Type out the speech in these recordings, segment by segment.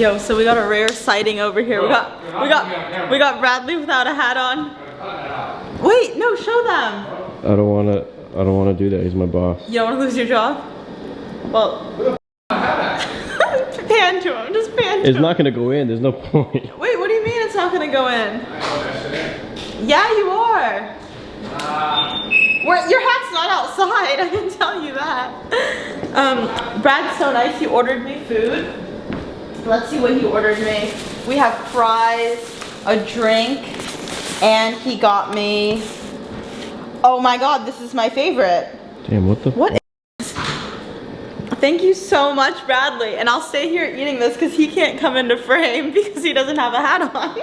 Yo, so we got a rare sighting over here. We got Bradley without a hat on. Wait, no, show them. I don't wanna do that. He's my boss. You don't wanna lose your job? Well, pan to him, just pan to him. It's not gonna go in, there's no point. Wait, what do you mean it's not gonna go in? Yeah, you are. Your hat's not outside, I can tell you that. Brad's so nice, he ordered me food. Let's see what he ordered me. We have fries, a drink, and he got me, oh my god, this is my favorite. Damn, what the What is? Thank you so much, Bradley. And I'll stay here eating this because he can't come into frame because he doesn't have a hat on.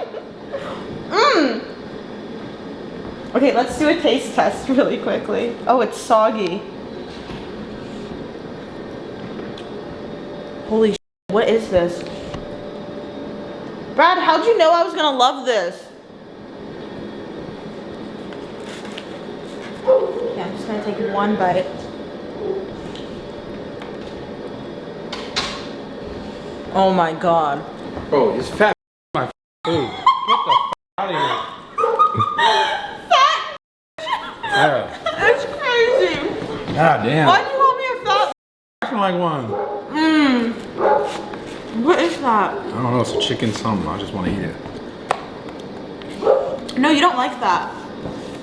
Okay, let's do a taste test really quickly. Oh, it's soggy. Holy shit, what is this? Brad, how'd you know I was gonna love this? Okay, I'm just gonna take one bite. Oh my god. Bro, it's fat my food. Get the f out of here. Fat! Sara. That's crazy. God damn. Why do you call me a fat? Acting like one. What is that? I don't know, it's a chicken something. I just want to eat it. No, you don't like that.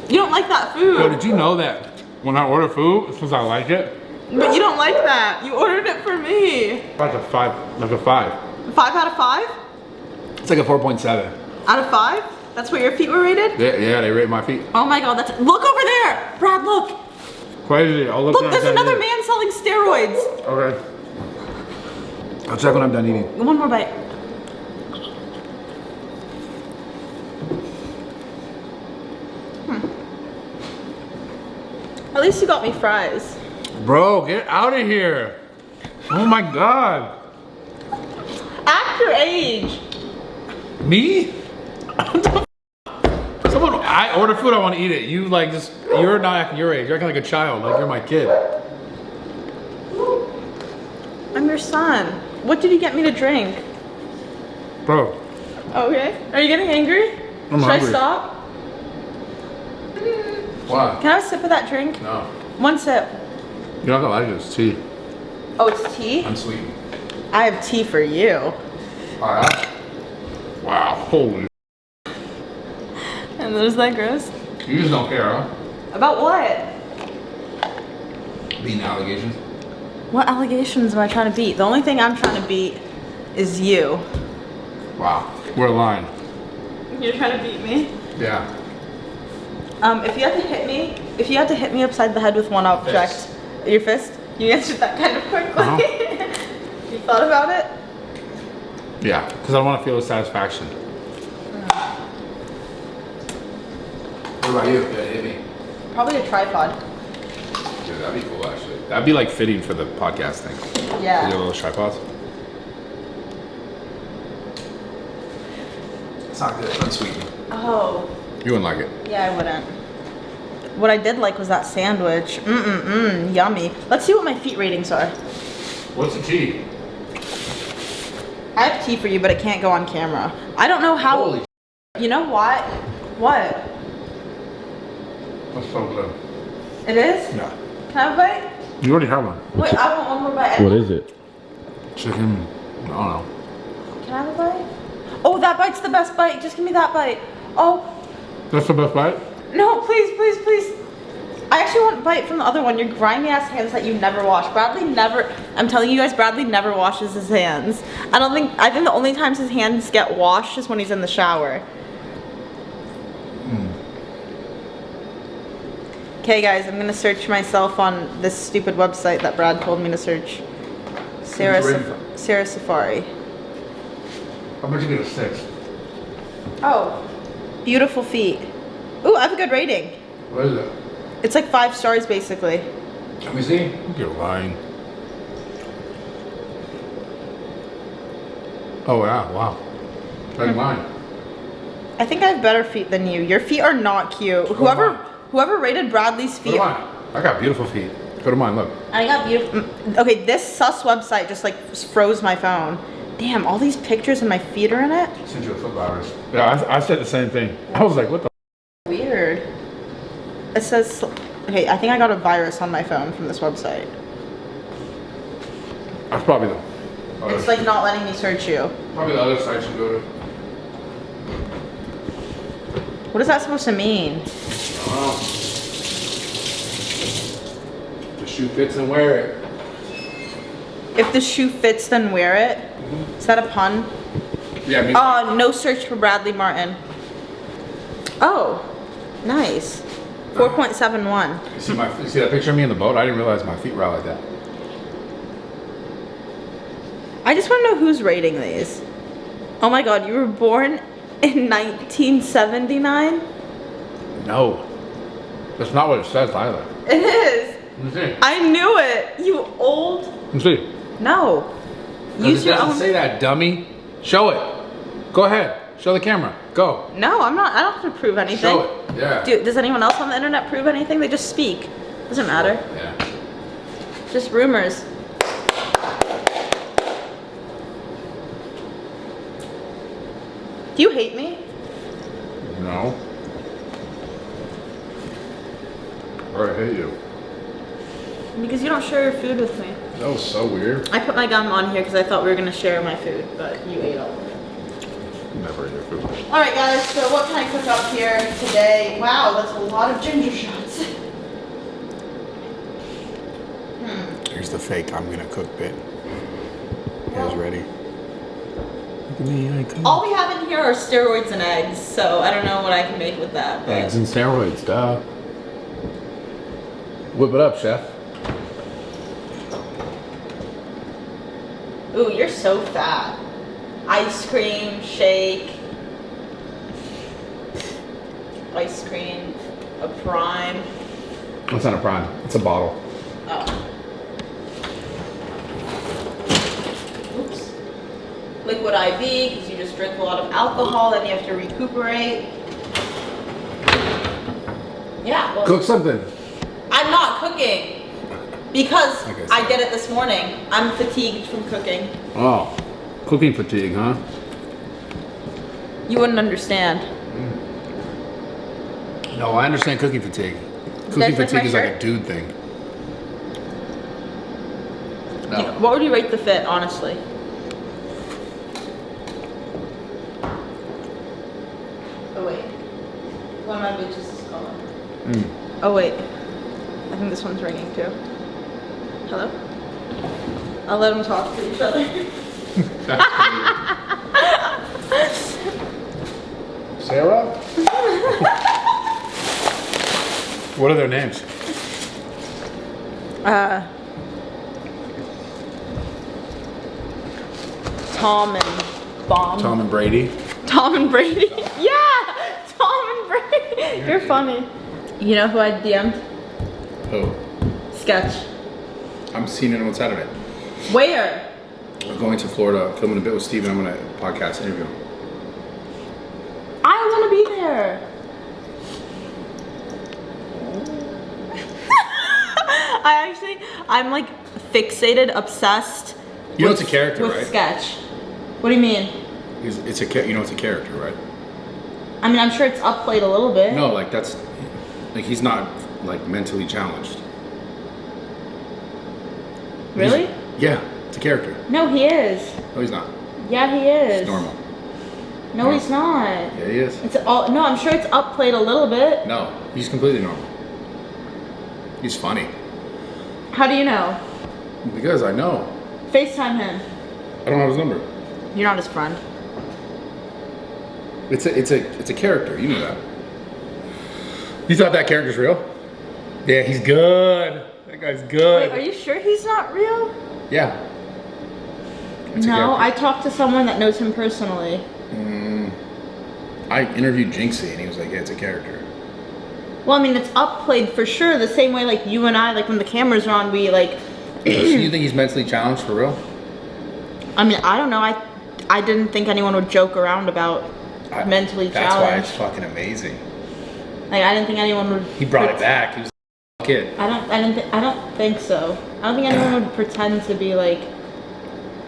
You don't like that food. Yo, did you know that when I order food, it's because I like it? But you don't like that. You ordered it for me. Like a 5. Like a 5. 5 out of 5? It's like a 4.7. Out of 5? That's what your feet were rated? Yeah, they rate my feet. Oh my god, that's... Look over there! Brad, look! Crazy. I'll look Look, there's another man selling steroids. Okay. I'll check when I'm done eating. One more bite. At least you got me fries. Bro, get out of here. Oh my god. Act your age. Me? Someone, I order food, I want to eat it. You like just, you're not acting your age. You're acting like a child, like you're my kid. I'm your son. What did you get me to drink? Bro. Okay. Are you getting angry? I'm Should hungry. I stop? Why? Can I have a sip of that drink? No. One sip. You're not gonna like it, it's tea. Oh, it's tea? Unsweetened. I have tea for you. Alright. Wow, holy. And there's that gross. You just don't care, huh? About what? Beating allegations. What allegations am I trying to beat? The only thing I'm trying to beat is you. Wow, we're aligned. You're trying to beat me? Yeah. If you had to hit me upside the head with one object, your fist, you answered that kind of quickly. You thought about it? Yeah, because I want to feel the satisfaction. What about you? Yeah, hit me. Probably a tripod. Dude, that'd be cool actually. That'd be like fitting for the podcast thing. Yeah. Your little tripods. It's not good. Unsweetened. Oh. You wouldn't like it. Yeah, I wouldn't. What I did like was that sandwich. Yummy. Let's see what my feet ratings are. What's the tea? I have tea for you, but it can't go on camera. I don't know how. Holy. You know what? What? That's so good. It is? Yeah. Can I have a bite? You already have one. Wait, I want one more bite. What is it? Chicken. I don't know. Can I have a bite? Oh, that bite's the best bite. Just give me that bite. Oh. That's the best bite? No, please, please, please. I actually want a bite from the other one. Your grimy ass hands that you never wash. Bradley never, I'm telling you guys, Bradley never washes his hands. I think the only times his hands get washed is when he's in the shower. Okay guys, I'm gonna search myself on this stupid website that Brad told me to search. Sara Saffari. How much you get a 6? Oh, beautiful feet. Ooh, I have a good rating. What is it? It's like 5 stars basically. Let me see. You're lying. Oh yeah, wow. Like mine. I think I have better feet than you. Your feet are not cute. Whoever rated Bradley's feet. Go to mine. I got beautiful feet. Go to mine, look. I got beautiful. Okay, this sus website just like froze my phone. Damn, all these pictures of my feet are in it? Sent you a foot virus. Yeah, I said the same thing. I was like, what the? Weird. It says, okay, I think I got a virus on my phone from this website. That's probably the. It's like not letting me search you. Probably the other site you go to. What is that supposed to mean? Oh. The shoe fits and wear it. If the shoe fits, then wear it. Is that a pun? Yeah, I mean. Oh, no search for Bradley Martyn. Oh, nice. 4.71. You see that picture of me in the boat? I didn't realize my feet were out like that. I just want to know who's rating these. Oh my god, you were born in 1979? No. That's not what it says either. It is. Let me see. I knew it. You old. Let me see. No. Use It your doesn't own. say that, dummy. Show it. Go ahead. Show the camera. Go. No, I'm not. I don't have to prove anything. Show it. Yeah. Does anyone else on the internet prove anything? They just speak. Doesn't matter. Yeah. Just rumors. Do you hate me? No. I hate you. Because you don't share your food with me. That was so weird. I put my gum on here because I thought we were going to share my food, but you ate all of it. Never eat your food. Alright guys, so what can I cook up here today? Wow, that's a lot of ginger shots. Here's the fake I'm gonna cook bit. You guys ready? Look at me, I cook. All we have in here are steroids and eggs, so I don't know what I can make with that. But. Eggs and steroids, duh. Whip it up, chef. Ooh, you're so fat. Ice cream, shake. Ice cream, a prime. It's not a prime, it's a bottle. Oh. Oops. Liquid IV, because you just drink a lot of alcohol and you have to recuperate. Yeah. Well, Cook something. I'm not cooking because Okay, I did it this morning. I'm fatigued from cooking. Oh, cooking fatigue, huh? You wouldn't understand. No, I understand cooking fatigue. guys Cooking like fatigue my is like a shirt? dude thing. No. What would you rate the fit, honestly? Oh wait. One of my bitches is calling. Oh wait. I think this one's ringing too. Hello? I'll let them talk to each other. Sara? What are their names? Tom and Bomb. Tom and Brady. Tom and Brady. Yeah! Tom and Brady. You're funny. You know who I DM'd? Who? Sketch. I'm seeing him on Saturday. Where? I'm going to Florida, filming a bit with Steven. I'm going to podcast interview him. I want to be there. I'm like fixated, obsessed. You know it's a character, with right? Sketch. What do you mean? It's a you know it's a character, right? I mean, I'm sure it's upplayed a little bit. No, like that's like he's not like mentally challenged. Really? Yeah, it's a character. No, he is. No, he's not. Yeah, he is. It's normal. No, he's not. Yeah, he is. It's all. No, I'm sure it's upplayed a little bit. No, he's completely normal. He's funny. How do you know? Because I know. FaceTime him. I don't have his number. You're not his friend. It's a character. You know that. You thought that character's real? Yeah, he's good. That guy's good. Wait, are you sure he's not real? Yeah. It's a No, character. I talked to someone that knows him personally. I interviewed Jinxie and he was like, yeah, it's a character. Well, I mean, it's upplayed for sure. The same way, like you and I, like when the cameras are on, we like. So you think he's mentally challenged for real? I mean, I don't know. I didn't think anyone would joke around about mentally That's challenged. why it's fucking amazing. Like I didn't think anyone would. He brought it back. He was a kid. I don't think so. I don't think anyone would pretend to be like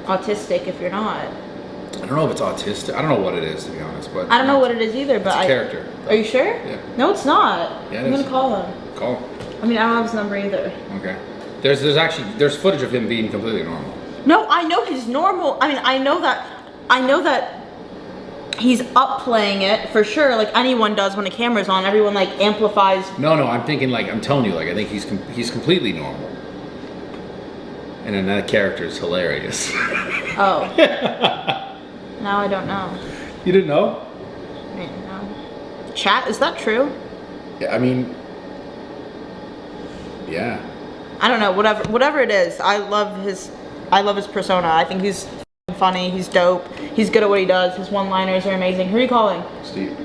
autistic if you're not. I don't know if it's autistic. I don't know what it is, to be honest. But I don't know what it is either, but it's a character. Are you sure? Yeah. No, it's not. Yeah, I'm gonna call him. Call him. I mean, I don't have his number either. Okay. There's footage of him being completely normal. No, I know he's normal. I mean, I know that he's up playing it for sure, like anyone does when a camera's on. Everyone like amplifies. No, I'm thinking like I'm telling you, like I think he's completely no. And then that character is hilarious. Oh. Now I don't know. You didn't know? I didn't know. Chat, is that true? Yeah, I mean, yeah. I don't know. Whatever it is, I love his persona. I think he's funny. He's dope. He's good at what he does. His one-liners are amazing. Who are you calling? Steve.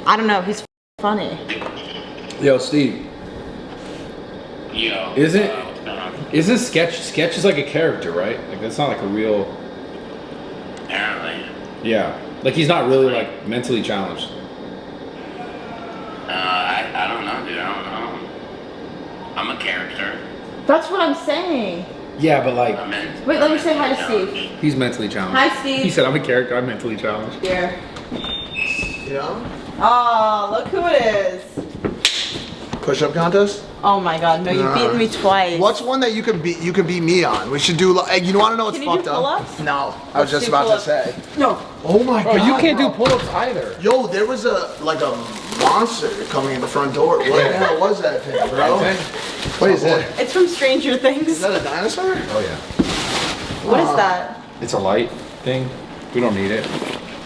I don't know. He's funny. Yo, Steve. Yo. Isn't sketch is like a character, right? Like that's not like a real. Apparently. Yeah. Like he's not really like mentally challenged. I don't know, dude. I don't know. I'm a character. That's what I'm saying. Yeah, but like Wait, let me say hi to Steve. he's mentally challenged. Hi, Steve. He said, "I'm a character. I'm mentally challenged." Here. Yeah. Oh, look who it is. Push-up contest? Oh my God, no, you've beaten me twice. What's one that you could beat me on? We should do. Hey, you want to know what's Can you do fucked up? pull-ups? No, I was just do about to pull-ups. say. No. Oh my god. You can't do bro. pull-ups either. Yo, there was a monster coming in the front door. What the hell was that thing, bro? What is that? It's from Stranger Things. Is that a dinosaur? Oh yeah. What is that? It's a light thing. We don't need it.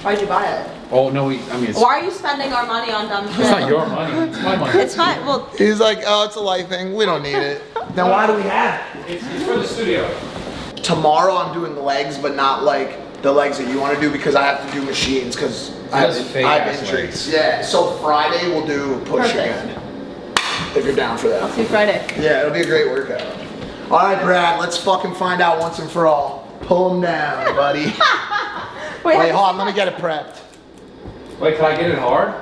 Why'd you buy it? Oh no, it's Why are you spending our money on dumb shit? it's not your money. It's my money. It's not. Well, He's like, oh, it's a light thing. We don't need it. Then why do we have it? It's for the studio. Tomorrow I'm doing the legs, but not like the legs that you want to do because I have to do machines because I have fake-ass injuries. legs. Yeah. So Friday we'll do push Perfect. again. If you're down for I'll that. see you Friday. Yeah, it'll be a great workout. All right, Brad, let's fucking find out once and for all. Pull him down, buddy. Wait, hold on, let me get it prepped. Wait, can I get it hard?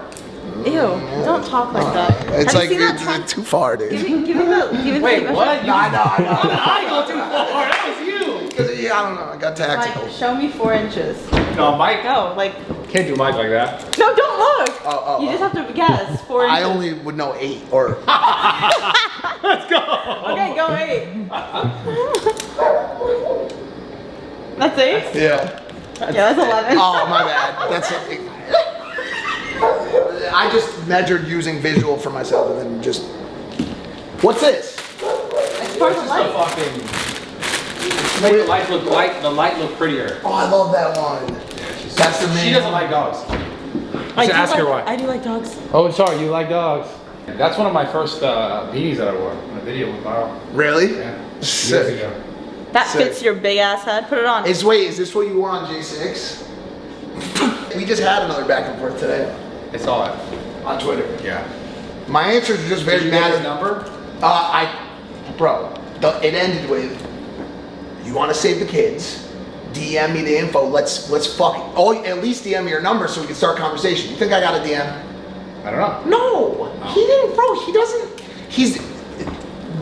Ew! Don't talk like that. It's Have like you seen that it's too far, dude. Give me the. Wait, what? I know. I go too far. That was you. Yeah, I don't know. I got tactical. Like, show me 4 inches. No, Mike. No, like. Can't do Mike like that. No, don't look. You Oh. just have to guess 4 inches. I only would know 8 or. Let's go. Okay, go 8. That's 8? Yeah. Yeah, that's 11. Oh, my bad. That's it. I just measured using visual for myself and then just. What's this? It's part of the light. Make the light look prettier. Oh, I love that one. That's the main. She doesn't like dogs. I do ask her like- why. I do like dogs. Oh, sorry, you like dogs. That's one of my first beanies that I wore in a video with Bob. Really? Yeah. Years Sick. ago. That Sick. fits your big ass head. Put it on. Is this what you wore on J6? We just had another back and forth today I saw it. on Twitter. Yeah. My answers are just very Did you get his mad. number? It ended with, you want to save the kids? DM me the info. Let's fucking. Oh, at least DM me your number so we can start a conversation. You think I got a DM? I don't know. No, he didn't, bro. He doesn't.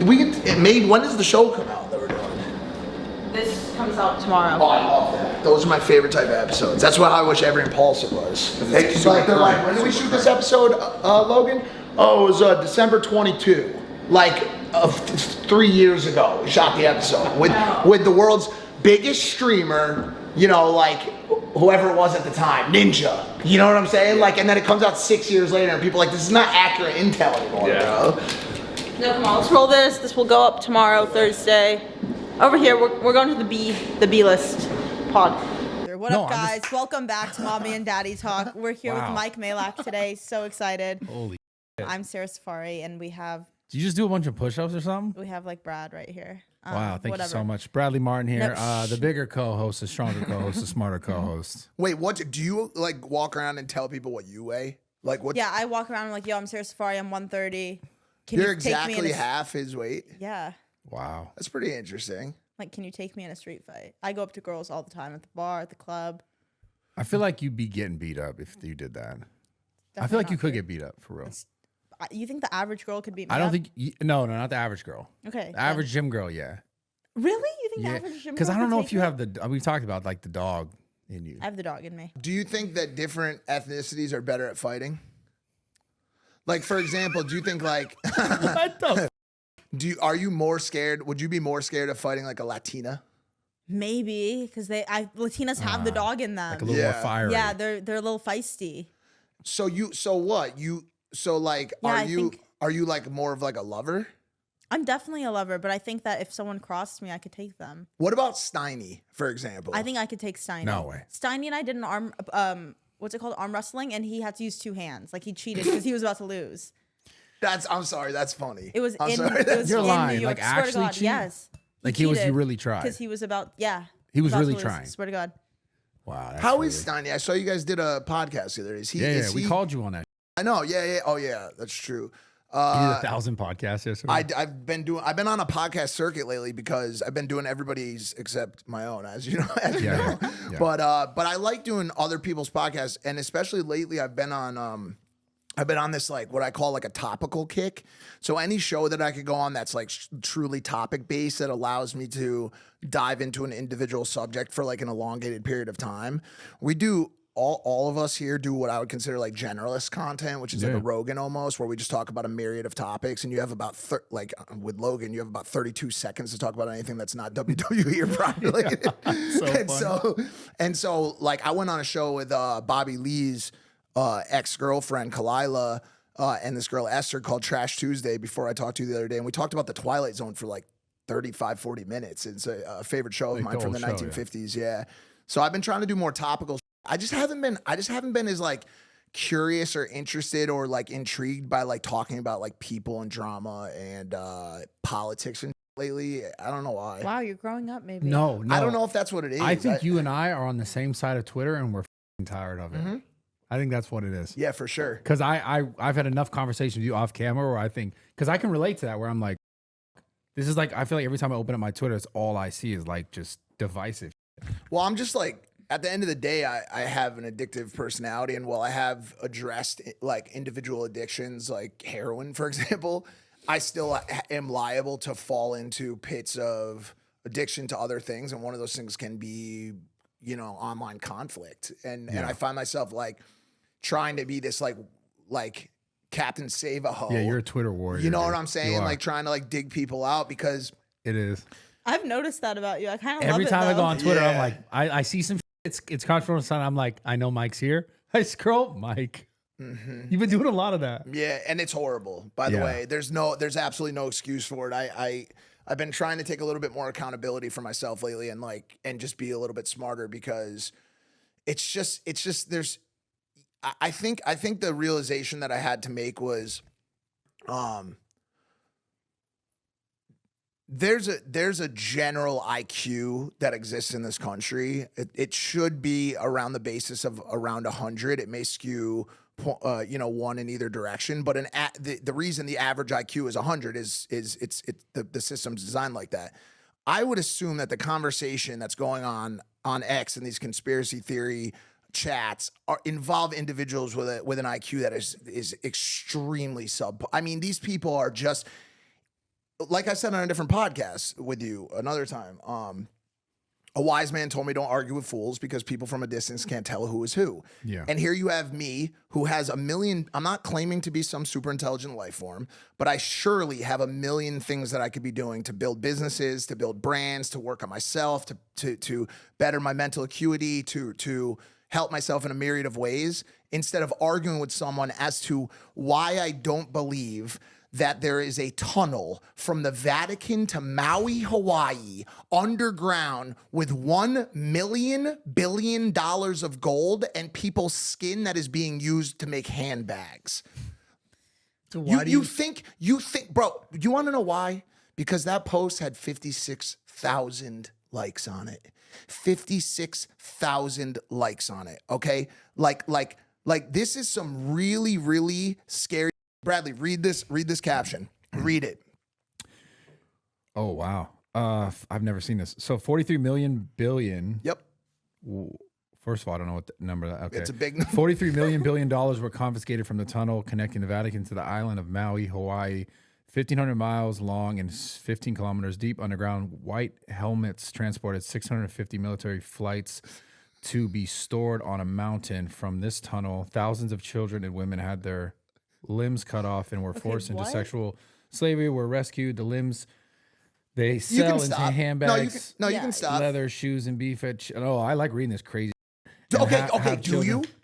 When does the show come out that we're doing? This comes out tomorrow. Oh, I love that. Those are my favorite type of episodes. That's what I wish every Impulsive was. It's like, they're like, when did we shoot this episode, Logan? Oh, it was December 22. Like 3 years ago, we shot the episode with the world's biggest streamer. You know, like whoever it was at the time, Ninja. You know what I'm saying? Like, and then it comes out 6 years later, and people are like, this is not accurate intel anymore, bro. No, come on, let's roll this. This will go up tomorrow, Thursday. Over here, we're going to the B list pod. What up, guys? Welcome back to Mommy and Daddy Talk. We're here with Mike Majlak today. So excited. Holy shit. I'm Sara Saffari, and we have Did you just do a bunch of push-ups or something? like Brad right here. Wow, thank whatever. you so much. Bradley Martyn here. No, The bigger co-host, the stronger co-host, the smarter co-host. Wait, what? Do you like walk around and tell people what you weigh? Like what? Yeah, I walk around like, yo, I'm Sara Saffari. I'm 130. Can You're you take me exactly in a... half his weight. Yeah. Wow. That's pretty interesting. Like, can you take me in a street fight? I go up to girls all the time at the bar, at the club. I feel like you'd be getting beat up if you did that. I feel Definitely like you not could true. get beat up for real. You think the average girl could beat me I don't up? think no, not the average girl. Okay. The average gym girl, yeah. Really? You think the average gym because I goer don't could know take if you it? have the. We've talked about like the dog in you. I have the dog in me. Do you think that different ethnicities are better at fighting? Like, for example, do you think like What the? are you more scared? Would you be more scared of fighting like a Latina? Maybe because Latinas have the dog in them. Like a little Yeah. more fiery. Yeah, they're a little feisty. So like Yeah, are you like more of like a lover? I'm definitely a lover, but I think that if someone crossed me, I could take them. What about Steiny, for example? I think I could take Steiny. No way. Steiny and I did an what's it called? Arm wrestling, and he had to use two hands. Like he cheated because he was about to lose. I'm sorry, that's funny. It was I'm in, sorry, it was You're in lying, New York. like, Swear to actually God, cheat? yes. Like he really tried. Because he was about He was about really to lose, trying. Swear to God. Wow. That's How weird. is Steiny? I saw you guys did a podcast the other day. Is he? Yeah, we called you on that. I know. Yeah. Oh yeah, that's true. You did 1,000 podcasts yesterday. I've been on a podcast circuit lately because I've been doing everybody's except my own, as you know. Yeah. But I like doing other people's podcasts, and especially lately I've been on this like what I call like a topical kick. So any show that I could go on that's like truly topic based that allows me to dive into an individual subject for like an elongated period of time. We do all of us here do what I would consider like generalist content, which is like a Rogan almost, where we just talk about a myriad of topics, and you have about with Logan, you have about 32 seconds to talk about anything that's not WWE or Prime related. and so like I went on a show with Bobby Lee's ex-girlfriend Kalila and this girl Esther called Trash Tuesday before I talked to you the other day, and we talked about the Twilight Zone for like 35-40 minutes. It's a favorite show of mine from the 1950s. Yeah. So I've been trying to do more topical. I just haven't been as like curious or interested or like intrigued by like talking about like people and drama and politics and lately. I don't know why. Wow, you're growing up, maybe. No. I don't know if that's what it is. I think you and I are on the same side of Twitter, and we're tired of it. I think that's what it is. Yeah, for sure. Because I've had enough conversations with you off camera where I think, because I can relate to that, where I'm like, this is like, I feel like every time I open up my Twitter, it's all I see is like just divisive. Well, I'm just like, at the end of the day, I have an addictive personality, and while I have addressed like individual addictions, like heroin, for example, I still am liable to fall into pits of addiction to other things, and one of those things can be, you know, online conflict, and I find myself like trying to be this like Captain Save-A-Ho. Yeah, you're a Twitter warrior. You know dude. what I'm saying? Like trying to like dig people out because it is. I've noticed that about you. I kind of love Every it, time I though. go on Twitter, I'm Yeah. like, I see some. It's controversial. I'm like, I know Mike's here. I scroll, Mike. You've been doing a lot of that. Yeah, and it's horrible. By the way, there's absolutely no excuse for it. I've been trying to take a little bit more accountability for myself lately, and just be a little bit smarter, because it's just there's. I think the realization that I had to make was, there's a general IQ that exists in this country. It should be around the basis of around 100. It may skew, one in either direction. But the reason the average IQ is 100 is the system's designed like that. I would assume that the conversation that's going on X and these conspiracy theory chats involve individuals with an IQ that is extremely sub. I mean, these people are just, like I said on a different podcast with you another time, a wise man told me don't argue with fools because people from a distance can't tell who is who. Yeah. And here you have me who has a million, I'm not claiming to be some super intelligent life form, but I surely have a million things that I could be doing to build businesses, to build brands, to work on myself, to better my mental acuity, to help myself in a myriad of ways, instead of arguing with someone as to why I don't believe that there is a tunnel from the Vatican to Maui, Hawaii, underground with $1 million billion of gold and people's skin that is being used to make handbags. So why You think, bro, you want to know why? Because that post had 56,000 likes on it. 56,000 likes on it, okay? Like this is some really, really scary. Bradley, read this caption. Read it. Oh, wow. I've never seen this. So 43 million billion. Yep. First of all, I don't know what the number. Okay. It's a big number. 43 million billion dollars were confiscated from the tunnel connecting the Vatican to the island of Maui, Hawaii. 1,500 miles long and 15 kilometers deep underground. White helmets transported 650 military flights to be stored on a mountain. From this tunnel, thousands of children and women had their limbs cut off and were forced into sexual slavery, were rescued. The limbs they sell into handbags. You can stop. Leather, shoes, and beef. Oh, I like reading this crazy. Okay.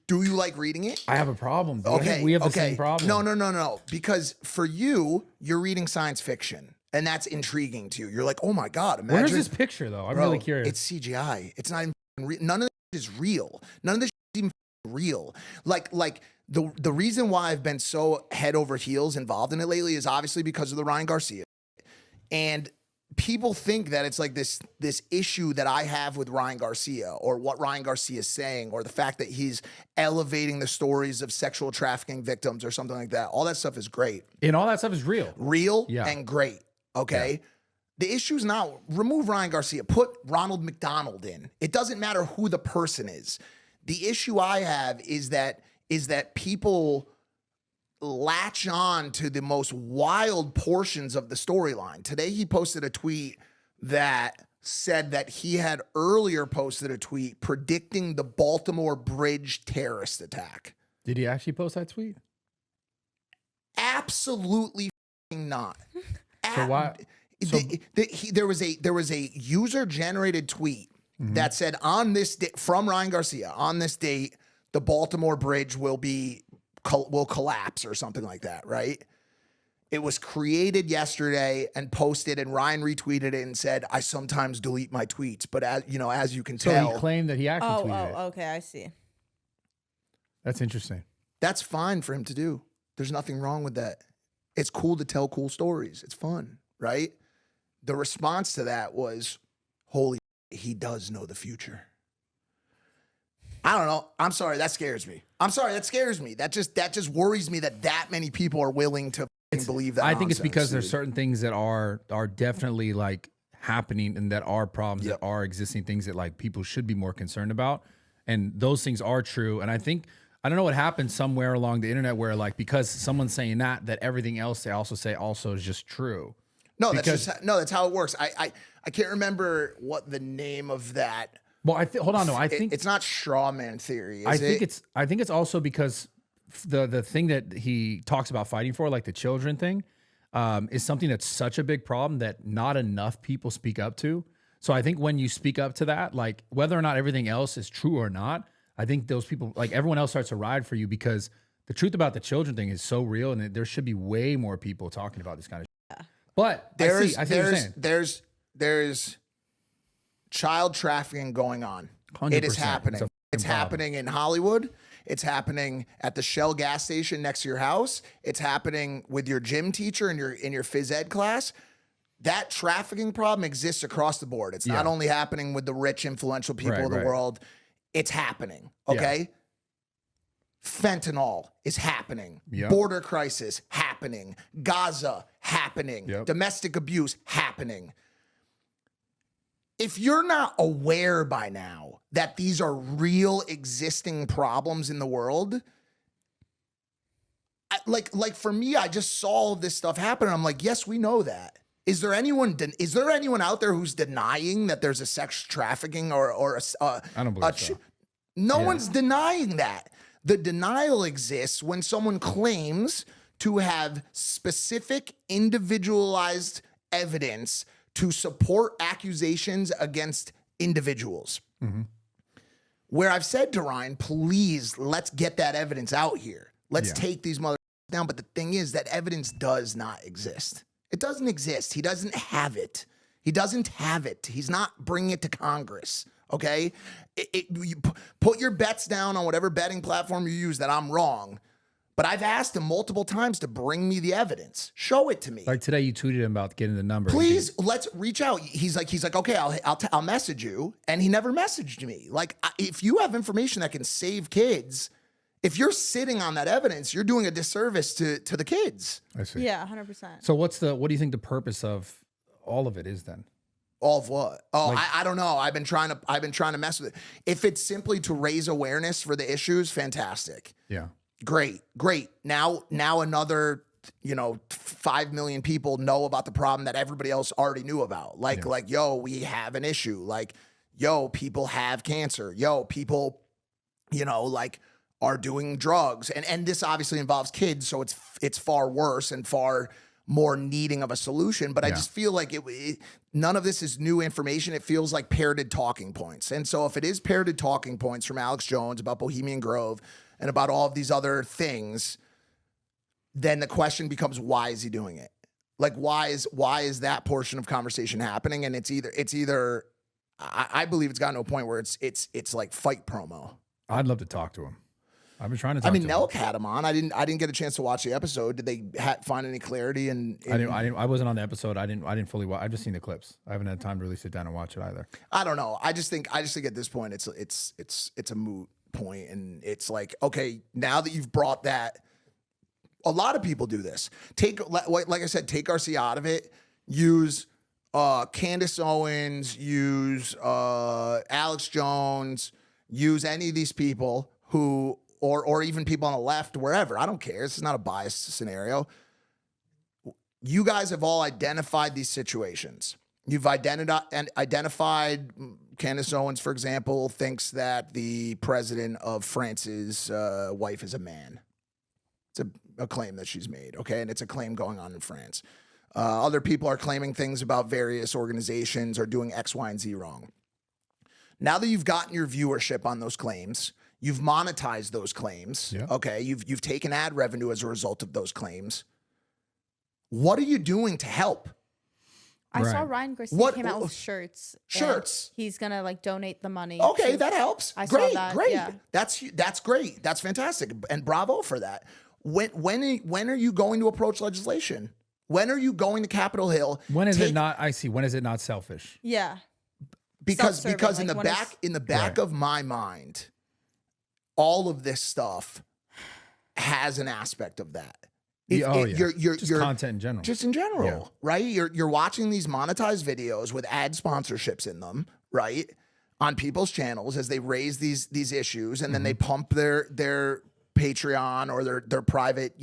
Do you like reading it? I have a problem. Dude. I think we have the same problem. No. Because for you're reading science fiction, and that's intriguing to you. You're like, oh my god, imagine. Where's this picture though? I'm really curious. It's CGI. It's not even none of this is real. None of this is even real. Like the reason why I've been so head over heels involved in it lately is obviously because of the Ryan Garcia. And people think that it's like this issue that I have with Ryan Garcia, or what Ryan Garcia is saying, or the fact that he's elevating the stories of sexual trafficking victims or something like that. All that stuff is great. And all that stuff is real. And great. Okay. Yeah. The issue is not remove Ryan Garcia, put Ronald McDonald in. It doesn't matter who the person is. The issue I have is that people latch on to the most wild portions of the storyline. Today he posted a tweet that said that he had earlier posted a tweet predicting the Baltimore bridge terrorist attack. Did he actually post that tweet? Absolutely not. So why? There was a user generated tweet that said on this day, from Ryan Garcia, on this date, the Baltimore bridge will collapse or something like that, right? It was created yesterday and posted, and Ryan retweeted it and said, "I sometimes delete my tweets, but as you can tell." So he claimed that he actually tweeted it. Oh, okay, I see. That's interesting. That's fine for him to do. There's nothing wrong with that. It's cool to tell cool stories. It's fun, right? The response to that was, holy shit, he does know the future. I don't know. I'm sorry. That scares me. That just worries me that many people are willing to believe that. I think it's because there's certain things that are definitely like happening and that are problems that are existing, things that like people should be more concerned about. And those things are true. And I think, I don't know what happened somewhere along the internet where like, because someone's saying that everything else they also say also is just true. No, that's how it works. I can't remember what the name of that. Well, hold on. No, I think it's not straw man theory. I think it's also because the thing that he talks about fighting for, like the children thing, is something that's such a big problem that not enough people speak up to. So I think when you speak up to that, like whether or not everything else is true or not, I think those people, like everyone else, starts to ride for you because the truth about the children thing is so real, and there should be way more people talking about this kind of shit. But I see what you're saying. There's child trafficking going on. 100%. It is happening. It's happening in Hollywood. It's happening at the Shell gas station next to your house. It's happening with your gym teacher in your phys ed class. That trafficking problem exists across the board. It's not only happening with the rich, influential people of the world. It's happening. Okay. Yeah. Fentanyl is happening. Yep. Border crisis happening. Gaza happening. Yep. Domestic abuse happening. If you're not aware by now that these are real existing problems in the world, like for me, I just saw all of this stuff happen. And I'm like, yes, we know that. Is there anyone out there who's denying that there's a sex trafficking or I don't believe so. No one's denying that. The denial exists when someone claims to have specific individualized evidence to support accusations against individuals. Mm-hmm. Where I've said to Ryan, please, let's get that evidence out here. Let's take these motherfuckers down. But the thing is that evidence does not exist. It doesn't exist. He doesn't have it. He's not bringing it to Congress. Okay? You put your bets down on whatever betting platform you use that I'm wrong. But I've asked him multiple times to bring me the evidence. Show it to me. Like today, you tweeted him about getting the number. Please, let's reach out. He's like, okay, I'll message you. And he never messaged me. Like, if you have information that can save kids, if you're sitting on that evidence, you're doing a disservice to the kids. I see. Yeah, 100%. So what do you think the purpose of all of it is then? All of what? Oh, like, I don't know. I've been trying to mess with it. If it's simply to raise awareness for the issues, fantastic. Yeah. Great. Now another 5 million people know about the problem that everybody else already knew about. Like, yo, we have an issue. Like, yo, people have cancer. Yo, people, like, are doing drugs. And this obviously involves kids, so it's far worse and far more needing of a solution. But I just feel like none of this is new information. It feels like parroted talking points. And so if it is parroted talking points from Alex Jones about Bohemian Grove and about all of these other things, then the question becomes, why is he doing it? Like, why is that portion of conversation happening? And it's either I believe it's gotten to a point where it's like fight promo. I'd love to talk to him. I've been trying to talk I mean, to Nelk had him on. I didn't get a chance to watch the episode. Did they find any clarity? I wasn't on the episode. I didn't fully watch. I've just seen the clips. I haven't had time to really sit down and watch it either. I don't know. I just think at this point it's a moot point, and it's like, okay, now that you've brought that, a lot of people do this. Like I said, take Garcia out of it. Use Candace Owens. Use Alex Jones. Use any of these people who. Or even people on the left, wherever. I don't care. This is not a biased scenario. You guys have all identified these situations. You've identified Candace Owens, for example, thinks that the president of France's wife is a man. It's a claim that she's made, okay? And it's a claim going on in France. Other people are claiming things about various organizations or doing X, Y, and Z wrong. Now that you've gotten your viewership on those claims, you've monetized those claims. Yeah. Okay. You've taken ad revenue as a result of those claims. What are you doing to help? I saw Ryan Garcia came out with shirts. Shirts. He's gonna like donate the money. Okay, that helps. I great, saw that. Great. Yeah. That's great. That's fantastic. And bravo for that. When are you going to approach legislation? When are you going to Capitol Hill? When is it not? I see. When is it not selfish? Yeah. Because in the back of my mind, all of this stuff has an aspect of that. Just content in general. Just in general, right? You're watching these monetized videos with ad sponsorships in them, right? On people's channels as they raise these issues, and then they pump their Patreon or their private,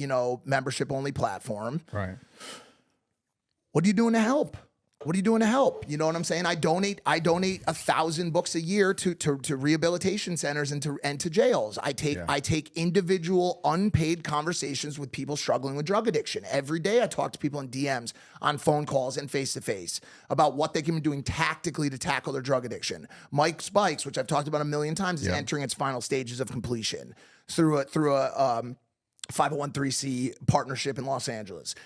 membership only platform. Right. What are you doing to help? What are you doing to help? You know what I'm saying? I donate 1,000 books a year to rehabilitation centers and to jails. I take individual unpaid conversations with people struggling with drug addiction. Every day I talk to people in DMs, on phone calls, and face-to-face about what they can be doing tactically to tackle their drug addiction. Mike Spikes, which I've talked about a million times, is entering its final stages of completion through a 501(c) partnership in Los Angeles.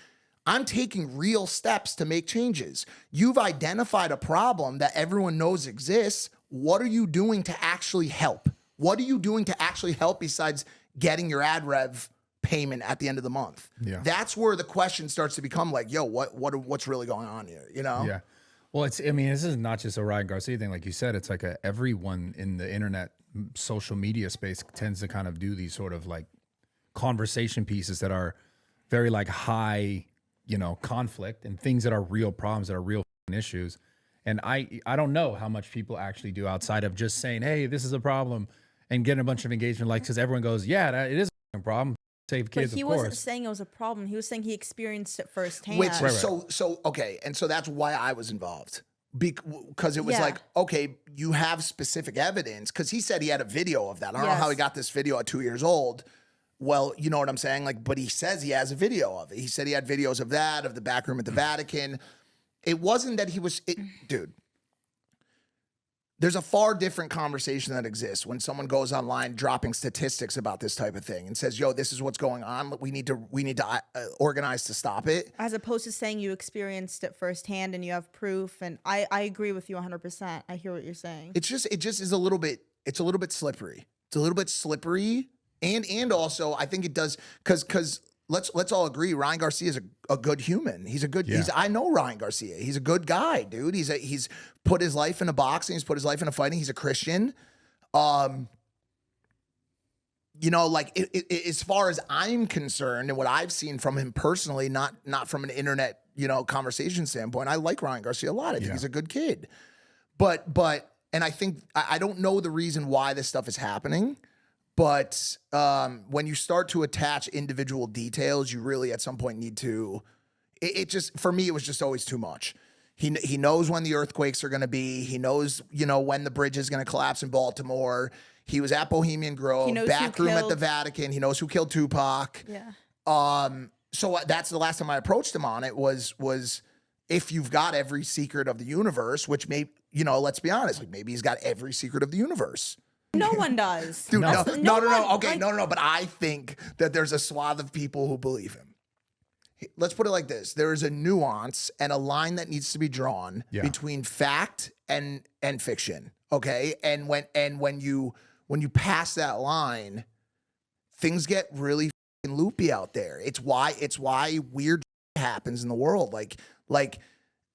I'm taking real steps to make changes. You've identified a problem that everyone knows exists. What are you doing to actually help? What are you doing to actually help besides getting your ad rev payment at the end of the month? Yeah. That's where the question starts to become like, yo, what's really going on here? Yeah. Well, this is not just a Ryan Garcia thing. Like you said, it's like everyone in the internet social media space tends to kind of do these sort of like conversation pieces that are very like high, conflict and things that are real problems, that are real issues. And I don't know how much people actually do outside of just saying, hey, this is a problem, and getting a bunch of engagement likes, because everyone goes, yeah, it is a problem. Save kids, but he of course. wasn't saying it was a problem. He was saying he experienced it firsthand. Which, okay. And so that's why I was involved. Because it was like, okay, you have specific evidence. Because he said he had a video of that. I don't know how he got this video at 2 years old. Well, you know what I'm saying? Like, but he says he has a video of it. He said he had videos of that, of the back room at the Vatican. It wasn't that dude, there's a far different conversation that exists when someone goes online dropping statistics about this type of thing and says, yo, this is what's going on. We need to organize to stop it. As opposed to saying you experienced it firsthand and you have proof. And I agree with you 100%. I hear what you're saying. It just is a little bit slippery. It's a little bit slippery. And also I think it does because let's all agree Ryan Garcia is a good human. He's a good I know Ryan Garcia. He's a good guy, dude. He's put his life into boxing, he's put his life into fighting. He's a Christian. Like as far as I'm concerned and what I've seen from him personally, not from an internet, conversation standpoint, I like Ryan Garcia a lot. I think he's a good kid. But and I think I don't know the reason why this stuff is happening. But when you start to attach individual details, you really at some point need to. It just, for me, it was just always too much. He knows when the earthquakes are going to be. He knows, when the bridge is going to collapse in Baltimore. He was at Bohemian Grove, back room at the Vatican. He knows who killed Tupac. Yeah. So that's the last time I approached him on it was if you've got every secret of the universe, which let's be honest, like maybe he's got every secret of the universe. No one does. Dude, no. Okay, like, no. But I think that there's a swath of people who believe him. Let's put it like this: there is a nuance and a line that needs to be drawn between fact and fiction. Okay, and when you pass that line, things get really loopy out there. It's why weird happens in the world. Like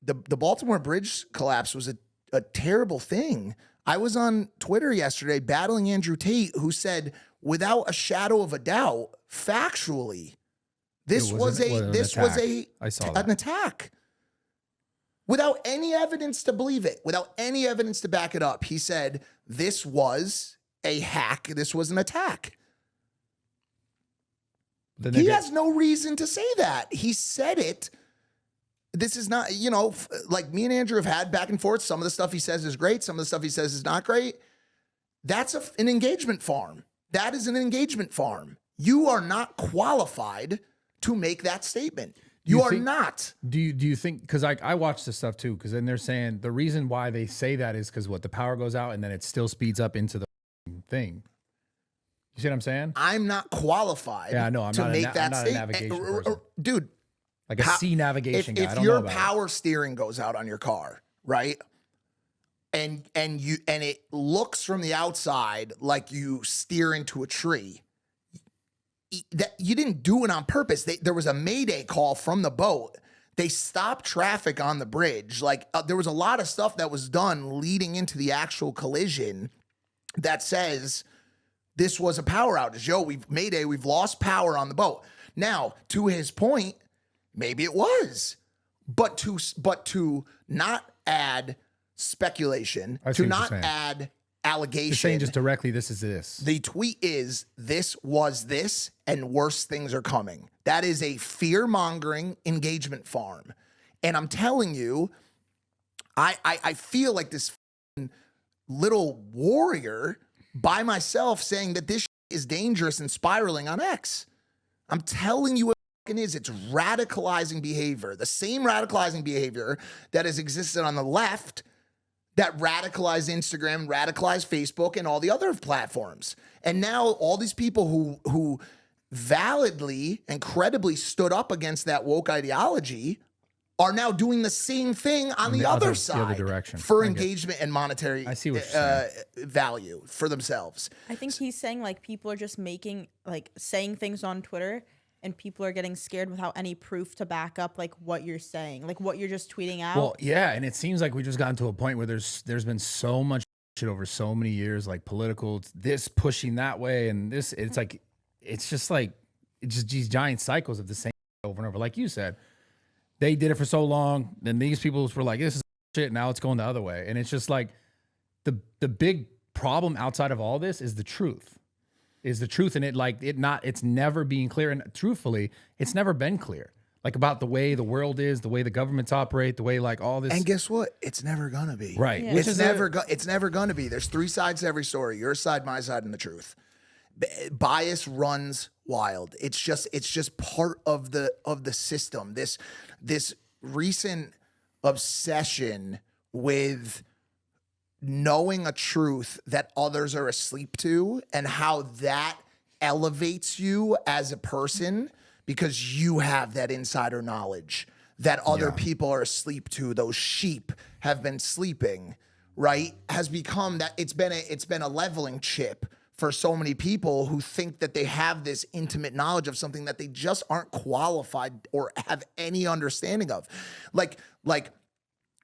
the Baltimore bridge collapse was a terrible thing. I was on Twitter yesterday battling Andrew Tate, who said, without a shadow of a doubt, factually, this was an attack. Without any evidence to believe it, without any evidence to back it up, he said this was a hack. This was an attack. He has no reason to say that. He said it. This is not, like me and Andrew have had back and forth. Some of the stuff he says is great. Some of the stuff he says is not great. That's an engagement farm. That is an engagement farm. You are not qualified to make that statement. You are not. Do you think, because I watch this stuff too, because then they're saying the reason why they say that is because the power goes out and then it still speeds up into the thing. You see what I'm saying? I'm not qualified to make that statement. Dude. Like a sea navigation guy. If your power steering goes out on your car, right? And it looks from the outside like you steer into a tree. That you didn't do it on purpose. There was a mayday call from the boat. They stopped traffic on the bridge. There was a lot of stuff that was done leading into the actual collision that says this was a power outage. We've lost power on the boat. Now, to his point, maybe it was, but to not add speculation, to not add allegation. You're saying just directly, this is this. The tweet is, this was this, and worse things are coming. That is a fear-mongering engagement farm. And I'm telling you, I feel like this little warrior by myself saying that this is dangerous and spiraling on X. I'm telling you, it's radicalizing behavior, the same radicalizing behavior that has existed on the left, that radicalized Instagram, radicalized Facebook, and all the other platforms. And now all these people who validly and credibly stood up against that woke ideology are now doing the same thing on the other side, the other direction, for engagement and monetary value for themselves. I think he's saying people are just saying things on Twitter, and people are getting scared without any proof to back up what you're saying, what you're just tweeting out. Well, yeah, and it seems like we just gotten to a point where there's been so much shit over so many years, political, this pushing that way, and this. It's just these giant cycles of the same over and over. Like you said, they did it for so long, then these people were like, this is shit. Now it's going the other way, and it's just the big problem outside of all this is the truth. And it's never being clear. And truthfully, it's never been clear. About the way the world is, the way the governments operate, the way all this. And guess what? It's never gonna be. Right. Yeah. It's never gonna be. There's three sides to every story: your side, my side, and the truth. Bias runs wild. It's just part of the system. This recent obsession with knowing a truth that others are asleep to, and how that elevates you as a person because you have that insider knowledge that other people are asleep to. Those sheep have been sleeping, right? Has become that. It's been a leveling chip for so many people who think that they have this intimate knowledge of something that they just aren't qualified or have any understanding of.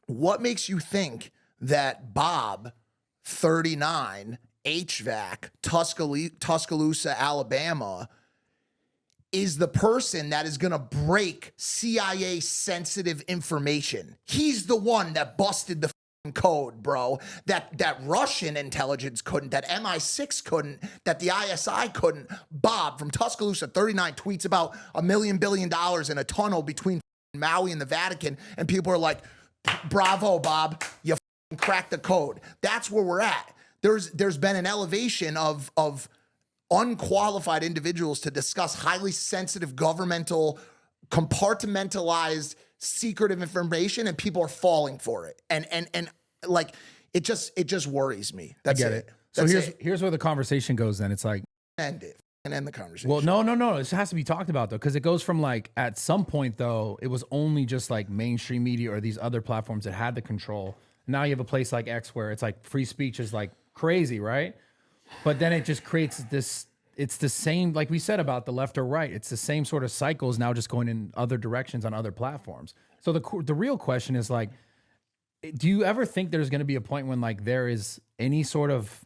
What makes you think that Bob, 39, HVAC, Tuscaloosa, Alabama, is the person that is going to break CIA sensitive information? He's the one that busted the code, bro, that Russian intelligence couldn't, that MI6 couldn't, that the ISI couldn't. Bob from Tuscaloosa 39 tweets about $1 billion in a tunnel between Maui and the Vatican, and people are like, bravo, Bob, you cracked the code. That's where we're at. There's been an elevation of unqualified individuals to discuss highly sensitive governmental compartmentalized secretive information, and people are falling for it. And like it just worries me. That's it. So That's here's where the conversation goes then. It's like end it and end the conversation. well, no. This has to be talked about though, because it goes from like at some point though, it was only just like mainstream media or these other platforms that had the control. Now you have a place like X where it's like free speech is like crazy, right? But then it just creates this. It's the same, like we said about the left or right. It's the same sort of cycles now, just going in other directions on other platforms. So the real question is like, do you ever think there's going to be a point when like there is any sort of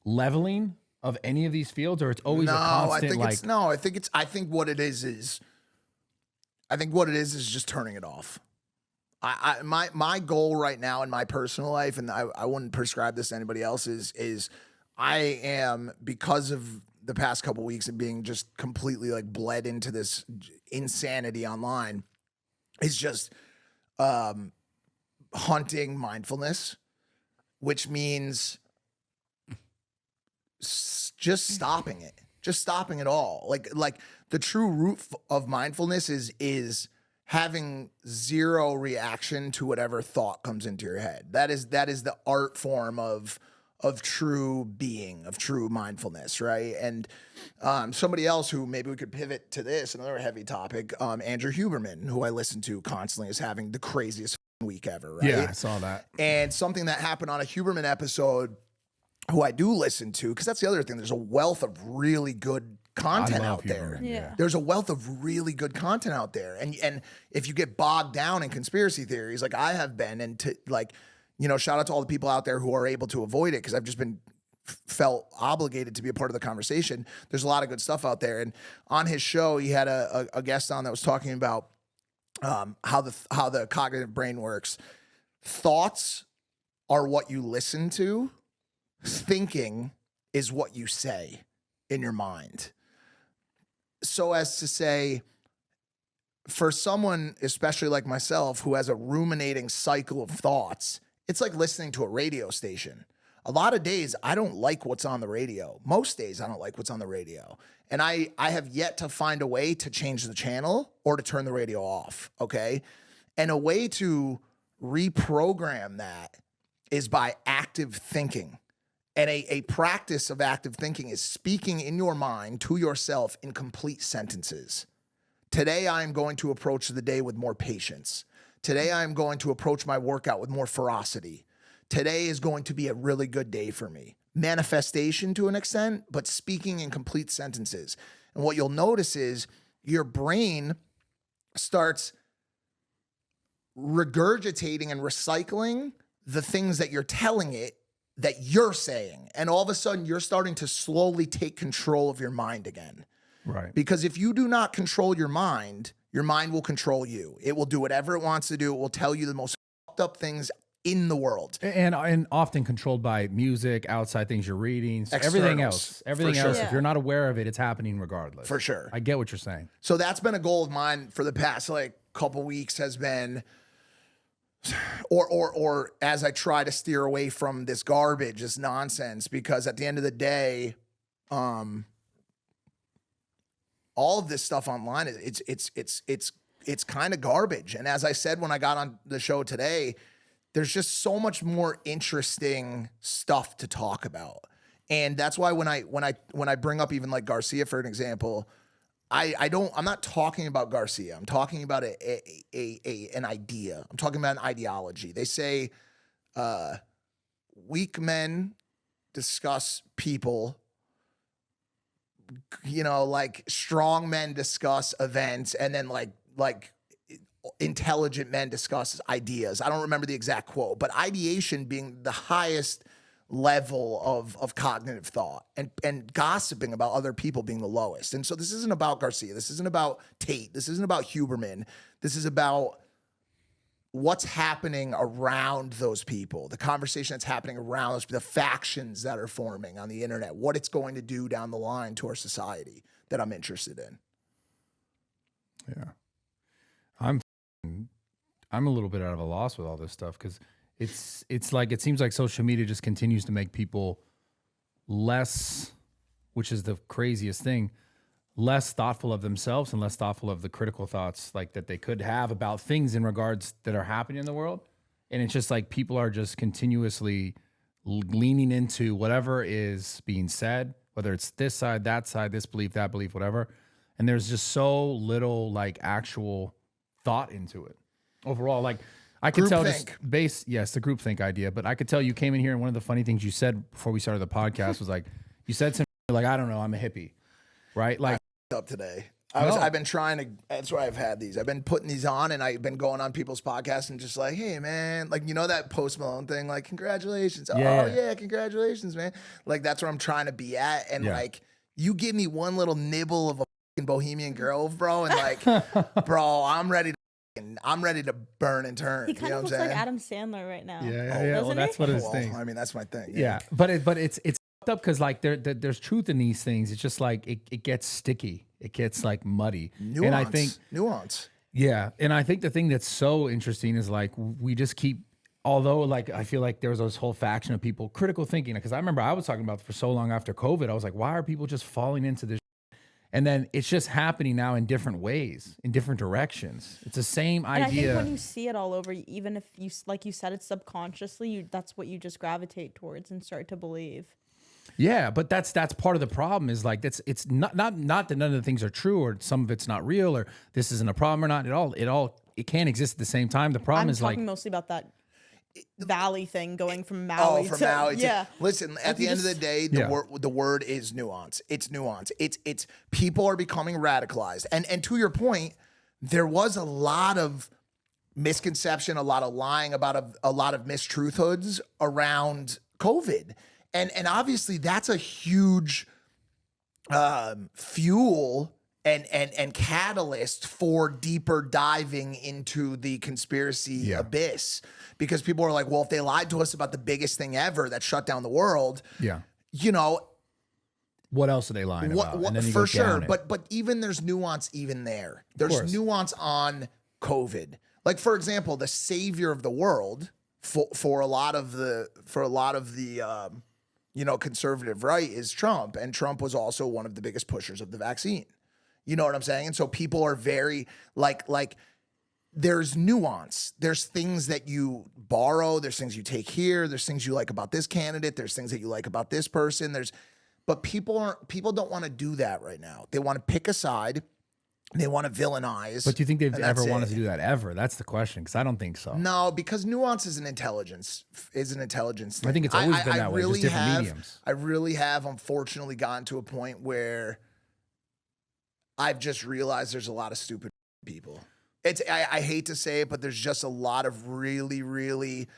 leveling of any of these fields, or it's always a constant I think what it is just turning it off. My goal right now in my personal life, and I wouldn't prescribe this to anybody else, is I am, because of the past couple weeks of being just completely like bled into this insanity online, is just hunting mindfulness, which means just stopping it all. Like the true root of mindfulness is having zero reaction to whatever thought comes into your head. That is the art form of true being, of true mindfulness, right? And somebody else who maybe we could pivot to this, another heavy topic, Andrew Huberman, who I listen to constantly, is having the craziest week ever, right? Yeah, I saw that. And something that happened on a Huberman episode, who I do listen to, because that's the other thing, there's a wealth of really good content out there. Yeah. There's a wealth of really good content out there. And if you get bogged down in conspiracy theories, like I have been, and to like, you know, shout out to all the people out there who are able to avoid it, because I've just been felt obligated to be a part of the conversation. There's a lot of good stuff out there. And on his show, he had a guest on that was talking about how the cognitive brain works. Thoughts are what you listen to. Thinking is what you say in your mind. So as to say, for someone, especially like myself, who has a ruminating cycle of thoughts, it's like listening to a radio station. A lot of days, I don't like what's on the radio. Most days, I don't like what's on the radio. And I have yet to find a way to change the channel or to turn the radio off, okay? And a way to reprogram that is by active thinking. And a practice of active thinking is speaking in your mind to yourself in complete sentences. Today, I am going to approach the day with more patience. Today, I am going to approach my workout with more ferocity. Today is going to be a really good day for me. Manifestation to an extent, but speaking in complete sentences. And what you'll notice is your brain starts regurgitating and recycling the things that you're telling it that you're saying. And all of a sudden, you're starting to slowly take control of your mind again. Right. Because if you do not control your mind will control you. It will do whatever it wants to do. It will tell you the most fucked up things in the world. And often controlled by music, outside things you're reading, everything else. Everything else, Yeah. if you're not aware of it, it's happening regardless. For sure. I get what you're saying. So that's been a goal of mine for the past like couple weeks, has been, or as I try to steer away from this garbage, this nonsense, because at the end of the day, all of this stuff online, it's kind of garbage. And as I said when I got on the show today, there's just so much more interesting stuff to talk about. And that's why when I bring up even like Garcia, for an example, I'm not talking about Garcia. I'm talking about an idea. I'm talking about an ideology. They say weak men discuss people, you know, like strong men discuss events, and then like intelligent men discuss ideas. I don't remember the exact quote, but ideation being the highest level of cognitive thought, and gossiping about other people being the lowest. And so this isn't about Garcia. This isn't about Tate. This isn't about Huberman. This is about what's happening around those people, the conversation that's happening around those, the factions that are forming on the internet, what it's going to do down the line to our society that I'm interested in. Yeah. I'm a little bit out of a loss with all this stuff because it's like, it seems like social media just continues to make people less, which is the craziest thing, less thoughtful of themselves and less thoughtful of the critical thoughts like that they could have about things in regards that are happening in the world. And it's just like people are just continuously leaning into whatever is being said, whether it's this side, that side, this belief, that belief, whatever. And there's just so little like actual thought into it overall. Like I could tell just the groupthink idea, but I could tell you came in here and one of the funny things you said before we started the podcast was like, you said something like, I don't know, I'm a hippie, right? Like up today. I've been trying to, that's why I've had these. I've been putting these on and I've been going on people's podcasts and just like, hey man, like, you know, that Post Malone thing, like, congratulations. Yeah, congratulations, man. Like, that's where I'm trying to be at. And like, you give me one little nibble of a fucking Bohemian Grove, bro. And like, bro, I'm ready to burn and turn. He kind of looks like Adam Sandler right now. Yeah. Well, that's what his thing. I mean, that's my thing. Yeah. But it's up because like there's truth in these things. It's just like it gets sticky. It gets like muddy. Nuance. And I think nuance. Yeah. And I think the thing that's so interesting is like we just keep, although like I feel like there's this whole faction of people critical thinking, because I remember I was talking about for so long after COVID, I was like, why are people just falling into this? And then it's just happening now in different ways, in different directions. It's the same idea. And I think when you see it all over, even if you, like you said, it's subconsciously, that's what you just gravitate towards and start to believe. Yeah, but that's part of the problem is like it's not that none of the things are true or some of it's not real or this isn't a problem or not. It can't exist at the same time. The problem is like I'm talking mostly about that Valley thing going from Maui to Maui. Yeah. Listen, at the end of the day, the word is nuance. It's nuance. It's people are becoming radicalized. And to your point, there was a lot of misconception, a lot of lying about a lot of mistruthhoods around COVID. And obviously that's a huge fuel and catalyst for deeper diving into the conspiracy abyss. Because people are like, well, if they lied to us about the biggest thing ever that shut down the world, you know, what else are they lying about? And then for sure. But even there's nuance even there. There's nuance on COVID. Like, for example, the savior of the world for a lot of the you know, conservative right is Trump. And Trump was also one of the biggest pushers of the vaccine. You know what I'm saying? And so people are very like there's nuance. There's things that you borrow. There's things you take here. There's things you like about this candidate. There's things that you like about this person. But people don't want to do that right now. They want to pick a side. They want to villainize. But do you think they've ever wanted to do that ever? That's the question, because I don't think so. No, because nuance is an intelligence thing. I think it's always been that way, just different mediums. I really have, unfortunately, gotten to a point where I've just realized there's a lot of stupid people. I hate to say it, but there's just a lot of really, really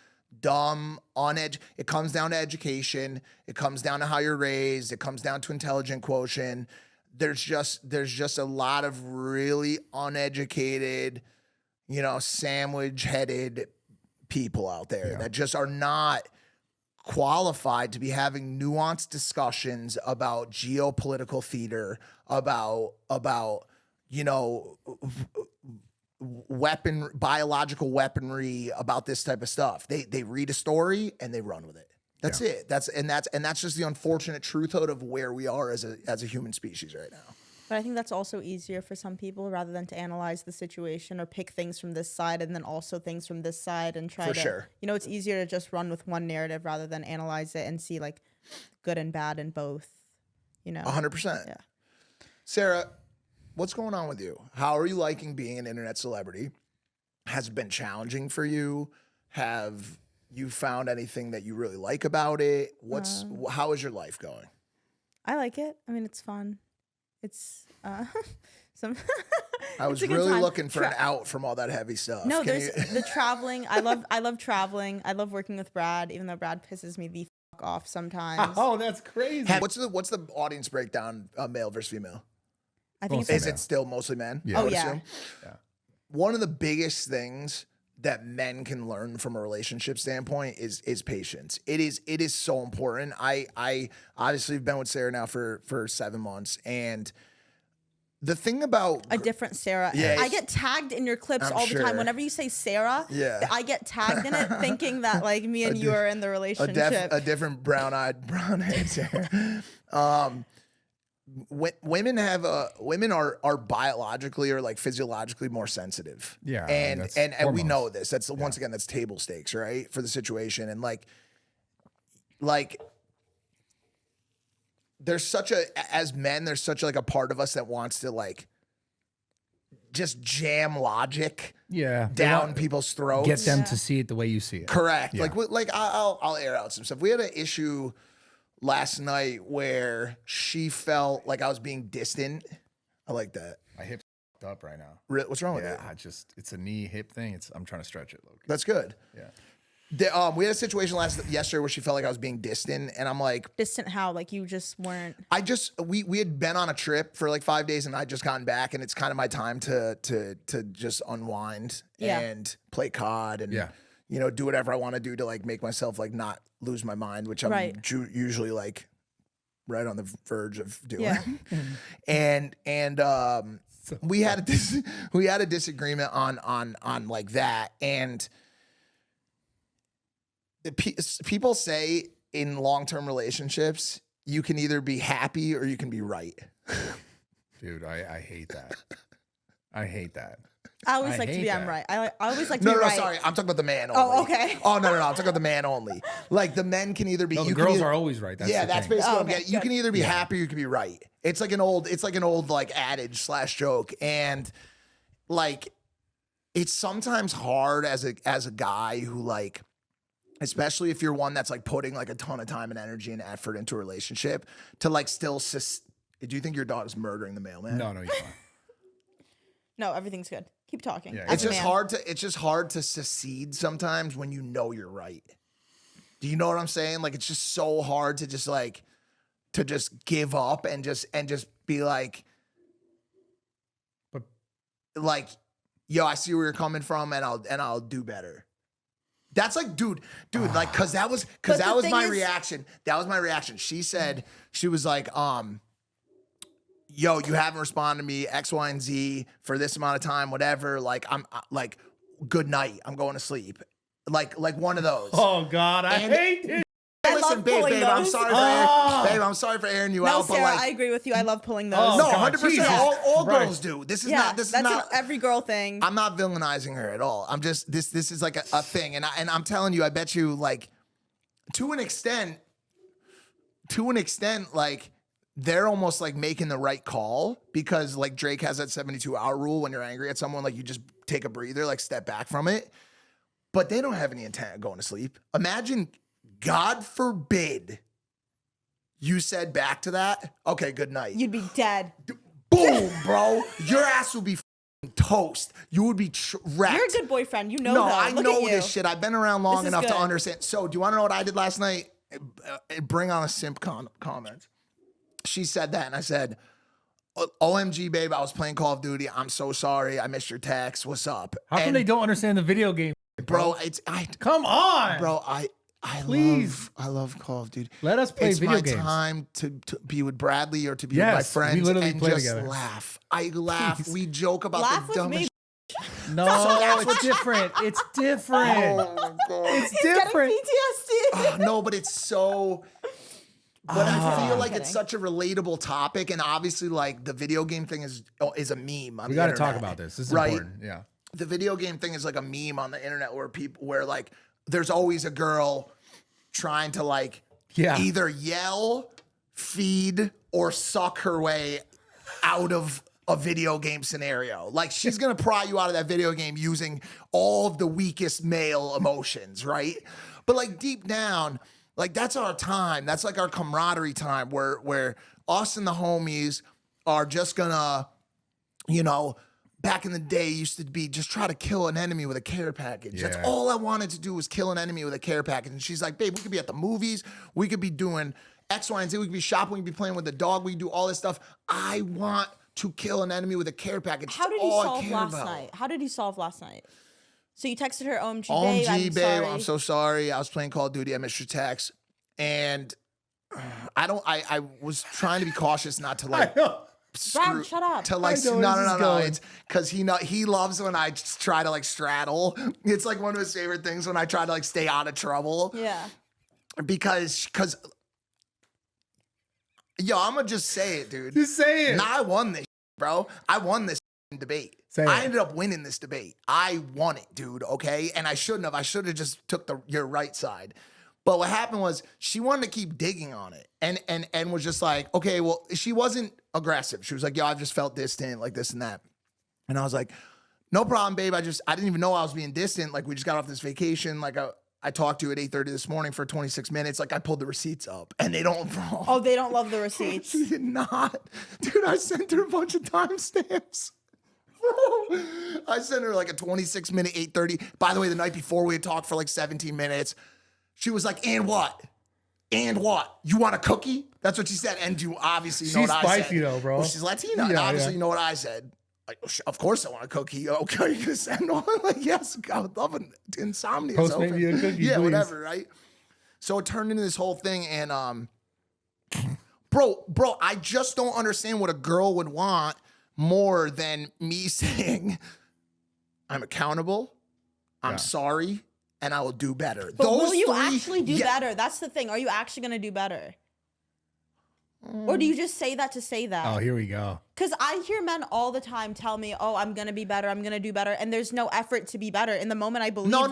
dumb, it comes down to education. It comes down to how you're raised. It comes down to intelligent quotient. There's just a lot of really uneducated, you know, sandwich-headed people out there that just are not qualified to be having nuanced discussions about geopolitical theater, about you know, biological weaponry, about this type of stuff. They read a story and they run with it. That's it. That's just the unfortunate truthhood of where we are as a human species right now. But I think that's also easier for some people rather than to analyze the situation or pick things from this side and then also things from this side and try you know, it's easier to just run with one narrative rather than analyze it and see like good and bad in both, you know. 100%. Yeah. Sara, what's going on with you? How are you liking being an internet celebrity? Has it been challenging for you? Have you found anything that you really like about it? How is your life going? I like it. I mean, it's fun. It's I was really looking for an out from all that heavy stuff. No, there's the traveling. I love traveling. I love working with Brad, even though Brad pisses me the fuck off sometimes. Oh, that's crazy. What's the audience breakdown, male versus female? I think is it still mostly men? Yeah. Oh yeah. One of the biggest things that men can learn from a relationship standpoint is patience. It is so important. I obviously have been with Sarah now for 7 months, and the thing about a different Sarah. Yeah, I get tagged in your clips all the time. Whenever you say Sarah, I get tagged in it, thinking that like me and you are in the relationship. A different brown-haired Sarah. Women are biologically or like physiologically more sensitive. Yeah, and we know this. That's once again, that's table stakes, right, for the situation. And like there's such as men, there's such like a part of us that wants to like just jam logic down people's throats, get them to see it the way you see it. Correct. Yeah. Like I'll air out some stuff. We had an issue last night where she felt like I was being distant. I like that. My hip's up right now. What's wrong with it? It's a knee hip thing. I'm trying to stretch it, Loki. That's good. Yeah. We had a situation yesterday where she felt like I was being distant, and I'm like, distant how? Like you just weren't. We had been on a trip for like 5 days, and I'd just gotten back, and it's kind of my time to just unwind and play COD and do whatever I want to do to like make myself like not lose my mind, which I'm usually like right on the verge of doing. Yeah. and we had a disagreement on like that, and people say in long-term relationships, you can either be happy or you can be right. Dude, I hate that. I hate that. I always like to be I'm right. I always like to be right. No, sorry. I'm talking about the man only. Oh, okay. Oh, no. I'm talking about the man only. Like the men can either be. No, the girls are always right. That's that's basically what I'm getting. You can either be happy or you can be right. It's like an old like adage / joke, and like it's sometimes hard as a guy who like, especially if you're one that's like putting like a ton of time and energy and effort into a relationship to like still. Do you think your dog's murdering the mailman? No, he's fine. No, everything's good. Keep talking. Yeah, it's just hard to secede sometimes when you know you're right. Do you know what I'm saying? Like it's just so hard to just like give up and just be like, like, yo, I see where you're coming from, and I'll do better. That's like, dude, like, cause that was my reaction. That was my reaction. She said, she was like, yo, you haven't responded to me X, Y, and Z for this amount of time, whatever. Like, I'm like, good night. I'm going to sleep. Like one of those. Oh God, I hate it. Listen, babe, I'm sorry for airing you out. No, but Sarah, like, I agree with you. I love pulling those. No, God, 100%. All girls do. This is that's an every girl thing. I'm not villainizing her at all. I'm just this is like a thing, and I'm telling you, I bet you like to an extent, like they're almost like making the right call because like Drake has that 72-hour rule when you're angry at someone, like you just take a breather, like step back from it. But they don't have any intent of going to sleep. Imagine, God forbid, you said back to that, okay, good night. You'd be dead. Boom, bro. Your ass would be toast. You would be wrecked. You're a good boyfriend. You know that. No, that. I know this shit. I've been around long enough to understand. So, do you want to know what I did last night? Bring on a simp comment. She said that, and I said, OMG, babe, I was playing Call of Duty. I'm so sorry. I missed your text. What's up? How come they don't understand the video game? Bro, come on. Bro, I love Call of Duty. Let us play video games. It's my time to be with Bradley or to be with my friends. We literally and play just together. laugh. I laugh. Please. We joke about the dumbest. No, it's different. It's different. Oh my God. It's different. PTSD. No, but it's so. But I feel like it's such a relatable topic, and obviously, like the video game thing is a meme. We got to talk about this. This is important. Yeah. The video game thing is like a meme on the internet where like there's always a girl trying to like either yell, feed, or suck her way out of a video game scenario. Like she's gonna pry you out of that video game using all of the weakest male emotions, right? But like deep down, like that's our time. That's like our camaraderie time where us and the homies are just gonna, back in the day used to be just try to kill an enemy with a care package. Yeah. That's all I wanted to do was kill an enemy with a care package. And she's like, babe, we could be at the movies. We could be doing X, Y, and Z. We could be shopping. We could be playing with the dog. We could do all this stuff. I want to kill an enemy with a care package. How did he solve last night? How did he solve last night? So you texted her, OMG, babe, OMG, babe, sorry. I'm so sorry. I was playing Call of Duty. I missed your text. And I was trying to be cautious not to like. Brad, shut up. To like, no. It's because he loves when I just try to like straddle. It's like one of his favorite things when I try to like stay out of trouble. Yeah. Because yo, I'm gonna just say it, dude. Just say it. Nah, I won this, bro. I won this debate. I ended up winning this debate. I won it, dude. Okay, and I shouldn't have. I should have just took your right side. But what happened was she wanted to keep digging on it and was just like, okay, well, she wasn't aggressive. She was like, yo, I've just felt distant, like this and that. And I was like, no problem, babe. I didn't even know I was being distant. Like, we just got off this vacation. Like, I talked to you at 8:30 this morning for 26 minutes. Like, I pulled the receipts up and they don't. Oh, they don't love the receipts. She did not. Dude, I sent her a bunch of timestamps. I sent her like a 26-minute 8:30. By the way, the night before we had talked for like 17 minutes. She was like, and what? And what? You want a cookie? That's what she said. And you obviously know what I said. She's spicy though, bro. Well, she's Latina. And obviously you know what I said. Like, of course I want a cookie. Okay, you can send one. Like, yes, I would love an insomnia. Post maybe a cookie, yeah, please. whatever, right? So it turned into this whole thing. And bro, I just don't understand what a girl would want more than me saying, I'm accountable. I'm sorry. And I will do better. But will you actually do better? That's the thing. Are you actually going to do better? Or do you just say that to say that? Oh, here we go. Because I hear men all the time tell me, oh, I'm going to be better. I'm going to do better. And there's no effort to be better. In the moment I believe No,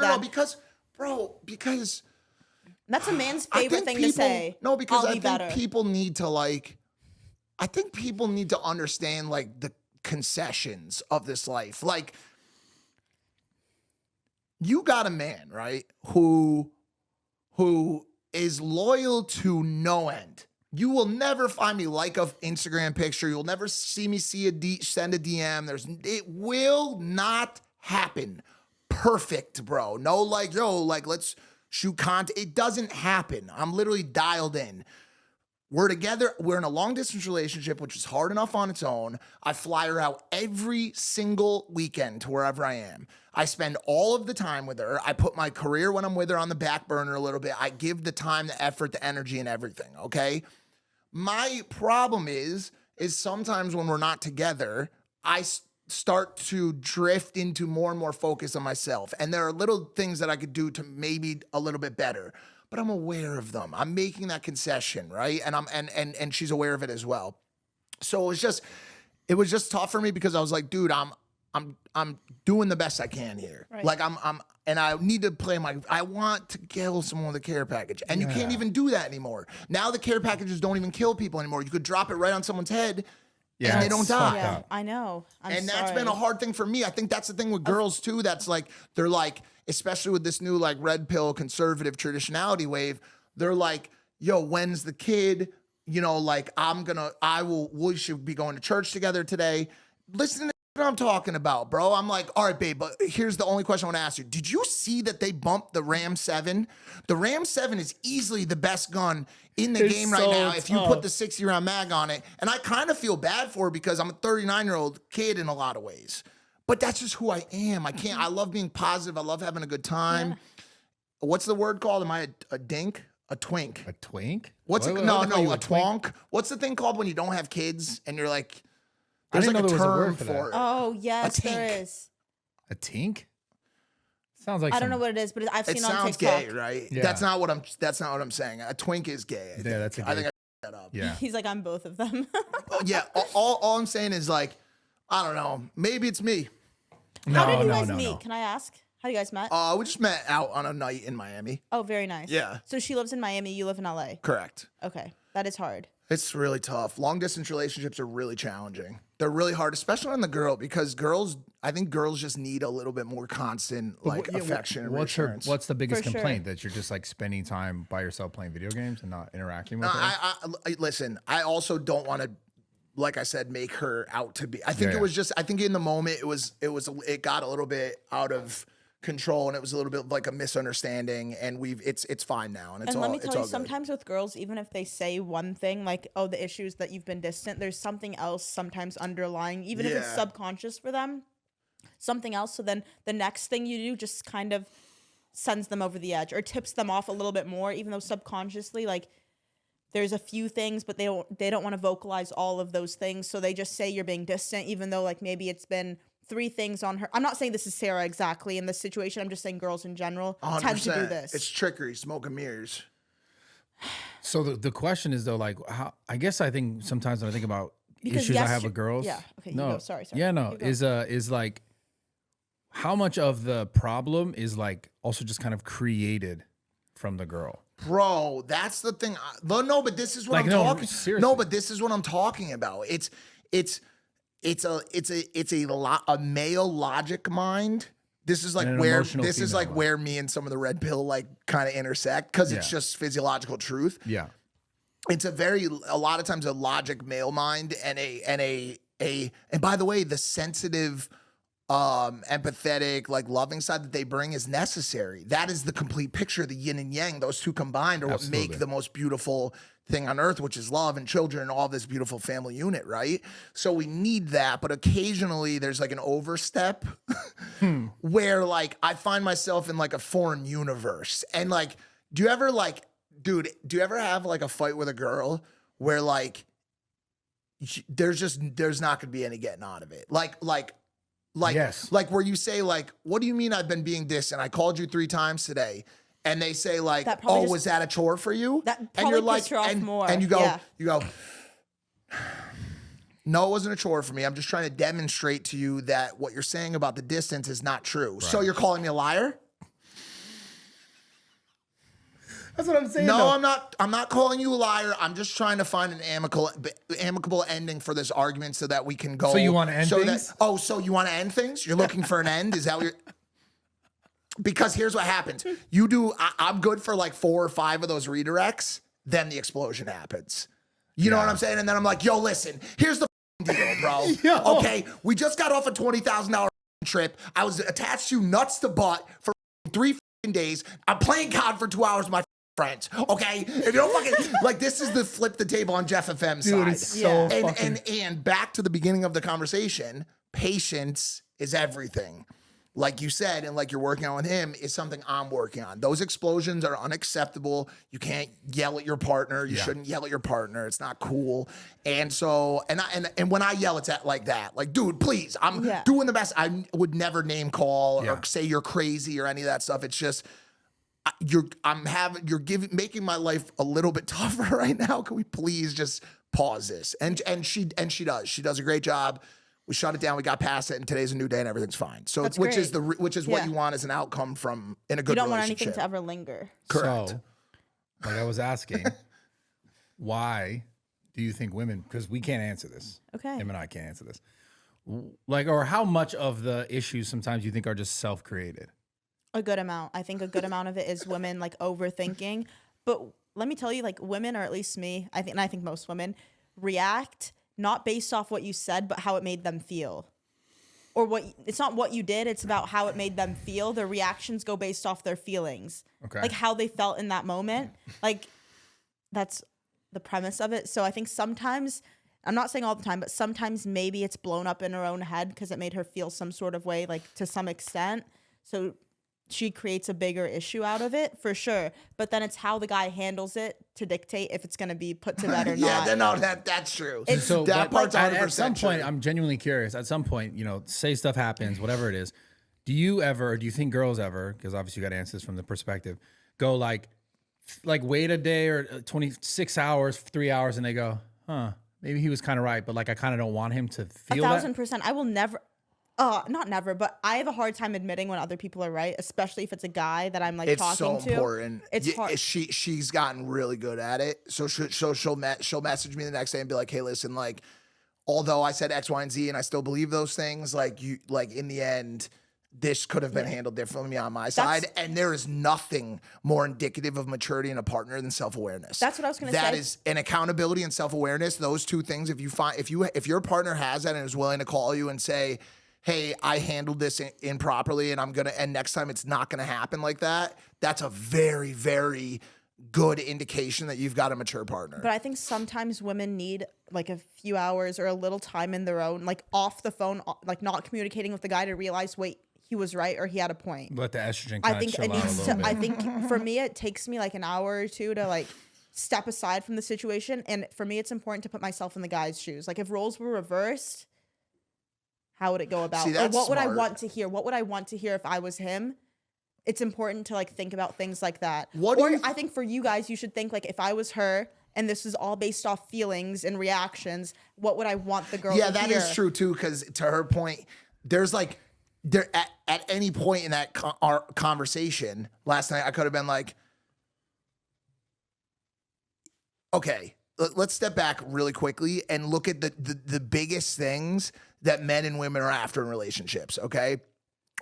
because that's a man's favorite thing to say. No, because I think people need to like, I think people need to understand like the concessions of this life. Like, you got a man, right, who is loyal to no end. You will never find me like an Instagram picture. You'll never see me send a DM. It will not happen. Perfect, bro. No, like, yo, like, let's shoot content. It doesn't happen. I'm literally dialed in. We're together. We're in a long distance relationship, which is hard enough on its own. I fly her out every single weekend to wherever I am. I spend all of the time with her. I put my career when I'm with her on the back burner a little bit. I give the time, the effort, the energy, and everything, okay? My problem is sometimes when we're not together, I start to drift into more and more focus on myself. And there are little things that I could do to maybe a little bit better. But I'm aware of them. I'm making that concession, right? And and she's aware of it as well. So it was just tough for me because I was like, dude, I'm doing the best I can here. Right. Like and I need to I want to kill someone with a care package. And you can't even do that anymore. Now the care packages don't even kill people anymore. You could drop it right on someone's head and they don't die. Yeah, I know. That's been a hard thing for me. I think that's the thing with girls too. That's like, they're like, especially with this new like red pill conservative traditionality wave, they're like, yo, when's the kid? You know, like we should be going to church together today. Listen to what I'm talking about, bro. I'm like, all right, babe, but here's the only question I want to ask you. Did you see that they bumped the Ram 7? The Ram 7 is easily the best gun in the game right now if you put the 60-round mag on it. And I kind of feel bad for her because I'm a 39-year-old kid in a lot of ways. But that's just who I am. I love being positive. I love having a good time. Yeah. What's the word called? Am I a dink? A twink? A twink? A twonk. What's the thing called when you don't have kids and you're like, there's like a term for it. Oh, yes, there is. A tink? Sounds like I don't know what it is, but I've seen it on TikTok. It sounds gay, right? Yeah. That's not what I'm saying. A twink is gay. I think I messed that up. Yeah. He's like, I'm both of them. Yeah. All I'm saying is like, I don't know. Maybe it's me. How did you guys meet? Can I ask? How you guys met? We just met out on a night in Miami. Oh, very nice. Yeah. So she lives in Miami. You live in LA. Correct. Okay. That is hard. It's really tough. Long distance relationships are really challenging. They're really hard, especially on the girl, because I think girls just need a little bit more constant affection and reassurance. What's the biggest complaint? That you're just like spending time by yourself playing video games and not interacting with her? Listen, I also don't want to, like I said, make her out to be. I think it was just. I think in the moment it got a little bit out of control, and it was a little bit like a misunderstanding, and it's fine now, and let me tell you, sometimes with girls, even if they say one thing like, oh, the issue is that you've been distant, there's something else sometimes underlying, even if it's subconscious for them. something else. So then the next thing you do just kind of sends them over the edge or tips them off a little bit more, even though subconsciously, like, there's a few things, but they don't want to vocalize all of those things. So they just say you're being distant, even though like maybe it's been 3 things on her. I'm not saying this is Sara exactly in this situation. I'm just saying girls in general tend to do this. It's trickery, smoke and mirrors. So the question is though, like, how, I guess I think sometimes when I think about issues I have with girls. Yeah. Okay. No. You go. Sorry. Yeah. No. Is like how much of the problem is like also just kind of created from the girl. Bro, that's the thing. No, but this is what like, I'm no, talking. seriously. No, but this is what I'm talking about. It's a male logic mind. This is like where me and some of the red pill like kind of intersect because it's just physiological truth. Yeah. It's a lot of times a logic male mind and by the way, the sensitive, empathetic, like loving side that they bring is necessary. That is the complete picture, the yin and yang. Those two combined are what make the most beautiful thing on earth, which is love and children and all this beautiful family unit, right? So we need that, but occasionally there's like an overstep where like I find myself in like a foreign universe. And like, do you ever have like a fight with a girl where like there's not gonna be any getting out of it? Like where you say like, what do you mean I've been being distant? I called you 3 times today. And they say like, oh, was that a chore for you? That probably pissed her off more. And you go, no, it wasn't a chore for me. I'm just trying to demonstrate to you that what you're saying about the distance is not true. Right. So you're calling me a liar? That's what I'm saying. No, though. I'm not calling you a liar. I'm just trying to find an amicable ending for this argument so that we can go. So you want to end things? So you want to end things? You're looking for an end? Is that what you're... Because here's what happens. I'm good for like 4 or 5 of those redirects. Then the explosion happens. You know what I'm saying? And then I'm like, yo, listen, here's the deal, bro. Okay, we just got off a $20,000 trip. I was attached to nuts to butt for 3 days. I'm playing COD for 2 hours with my friends. Okay, if you don't fucking like, this is the flip the table on Jeff FM side. It's so and back to the beginning of the conversation. Patience is everything. Like you said, and like you're working on with him, is something I'm working on. Those explosions are unacceptable. You can't yell at your partner. You shouldn't yell at your partner. It's not cool. And so, and when I yell, it's at like that. Like, dude, please, I'm doing the best. I would never name call or say you're crazy or any of that stuff. It's just you're making my life a little bit tougher right now. Can we please just pause this? And she does. She does a great job. We shut it down. We got past it, and today's a new day, and everything's fine. So, which is what you want as an outcome from in a good relationship. You don't want anything to ever linger. Correct. So, like I was asking, why do you think women? Because we can't answer this. Okay. Him and I can't answer this. Like, or how much of the issues sometimes you think are just self-created? A good amount. I think a good amount of it is women like overthinking. But let me tell you, like women, or at least me, I think most women react not based off what you said, but how it made them feel. Or it's not what you did, it's about how it made them feel. Their reactions go based off their feelings. Okay. Like how they felt in that moment. Like that's the premise of it. So I think sometimes, I'm not saying all the time, but sometimes maybe it's blown up in her own head because it made her feel some sort of way, like to some extent. So she creates a bigger issue out of it, for sure. But then it's how the guy handles it to dictate if it's going to be put to bed or not. That's true. So that part's 100% at some point, true. I'm genuinely curious. At some point, say stuff happens, whatever it is. Do you think girls ever, because obviously you got to answer this from the perspective, go like wait a day or 26 hours, 3 hours, and they go, maybe he was kind of right, but like I kind of don't want him to feel 1,000%. I will never... not never, but I have a hard time admitting when other people are right, especially if it's a guy that I'm like talking to. It's so important. It's hard. She's gotten really good at it. So she'll message me the next day and be like, "Hey, listen, like, although I said X, Y, and Z, and I still believe those things, like in the end, this could have been handled differently on my side." And there is nothing more indicative of maturity in a partner than self-awareness. That's what I was going to say. That is an accountability and self-awareness. Those two things. If your partner has that and is willing to call you and say, hey, I handled this improperly and next time it's not gonna happen like that. That's a very, very good indication that you've got a mature partner. But I think sometimes women need like a few hours or a little time in their own, like off the phone, like not communicating with the guy to realize, wait, he was right or he had a point. Let the estrogen I kind think of it chill out a needs little to. bit. I think for me, it takes me like an hour or two to like step aside from the situation, and for me, it's important to put myself in the guy's shoes. Like if roles were reversed, how would it go about? See, Or that's what would I smart. want to hear? What would I want to hear if I was him? It's important to like think about things like that. I think for you guys, you should think like if I was her and this is all based off feelings and reactions, what would I want the girl to hear? Yeah, that is true too, because to her point, there's like at any point in that our conversation last night, I could have been like, okay, let's step back really quickly and look at the biggest things that men and women are after in relationships, okay?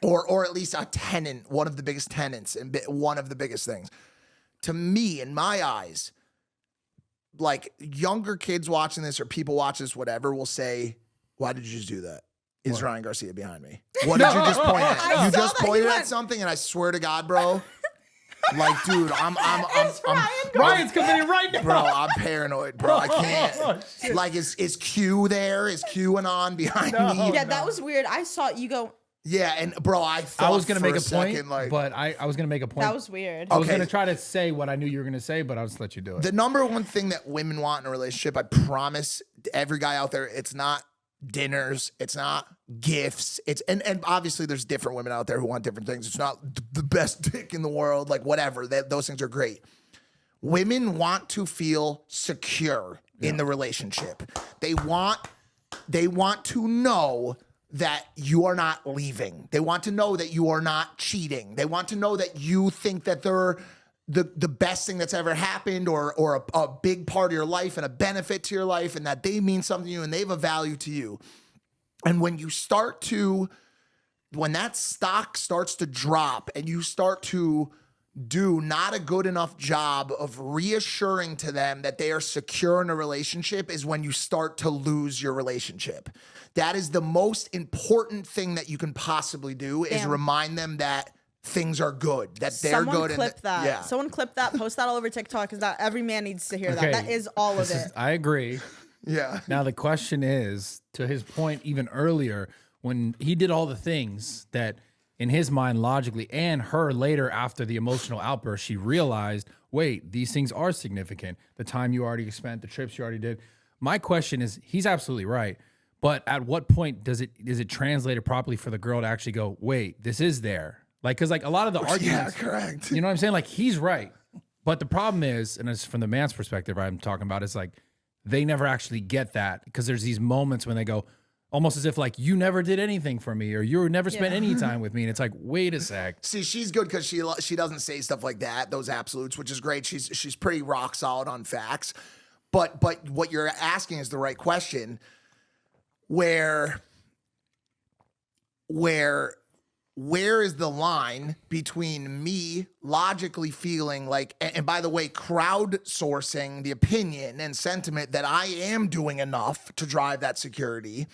Or at least a tenant, one of the biggest tenants and one of the biggest things. To me, in my eyes, like younger kids watching this or people watching this, whatever, will say, why did you just do that? Is Ryan Garcia behind me? What did you just point at? You just pointed at something, and I swear to God, bro. Like, dude, I'm Ryan's coming in right now. bro, I'm paranoid, bro. I can't. Like, is Q there? Is QAnon behind me? Yeah, that was weird. I saw you go. Yeah, and bro, I thought I was gonna make a point, second, like, but I was gonna make a point. That was weird. I was Okay. gonna try to say what I knew you were gonna say, but I'll just let you do it. the number one thing that women want in a relationship, I promise every guy out there, it's not dinners, it's not gifts, it's and obviously there's different women out there who want different things. It's not the best dick in the world, like whatever. Those things are great. Women want to feel secure in the relationship. They want to know that you are not leaving. They want to know that you are not cheating. They want to know that you think that they're the best thing that's ever happened or a big part of your life and a benefit to your life, and that they mean something to you and they have a value to you. And when that stock starts to drop and you start to do not a good enough job of reassuring to them that they are secure in a relationship, is when you start to lose your relationship. That is the most important thing that you can possibly do, is remind them that things are good, that they're Someone good. clip that. Yeah. Someone clip that, post that all over TikTok, because that every man needs to hear Okay. that. That is all of it. I agree. Yeah. Now the question is, to his point even earlier, when he did all the things that in his mind logically, and her later after the emotional outburst, she realized, wait, these things are significant. The time you already spent, the trips you already did. My question is, he's absolutely right. But at what point is it translated properly for the girl to actually go, wait, this is there? Like, because like a lot of the arguments, Yeah, correct. you know what I'm saying? Like, he's right. But the problem is, and it's from the man's perspective I'm talking about, is like they never actually get that, because there's these moments when they go almost as if like, you never did anything for me, or you never spent any time with me. And it's like, wait a sec. See, she's good because she doesn't say stuff like that, those absolutes, which is great. She's pretty rock solid on facts. But what you're asking is the right question. Where is the line between me logically feeling like, and by the way, crowdsourcing the opinion and sentiment that I am doing enough to drive that security,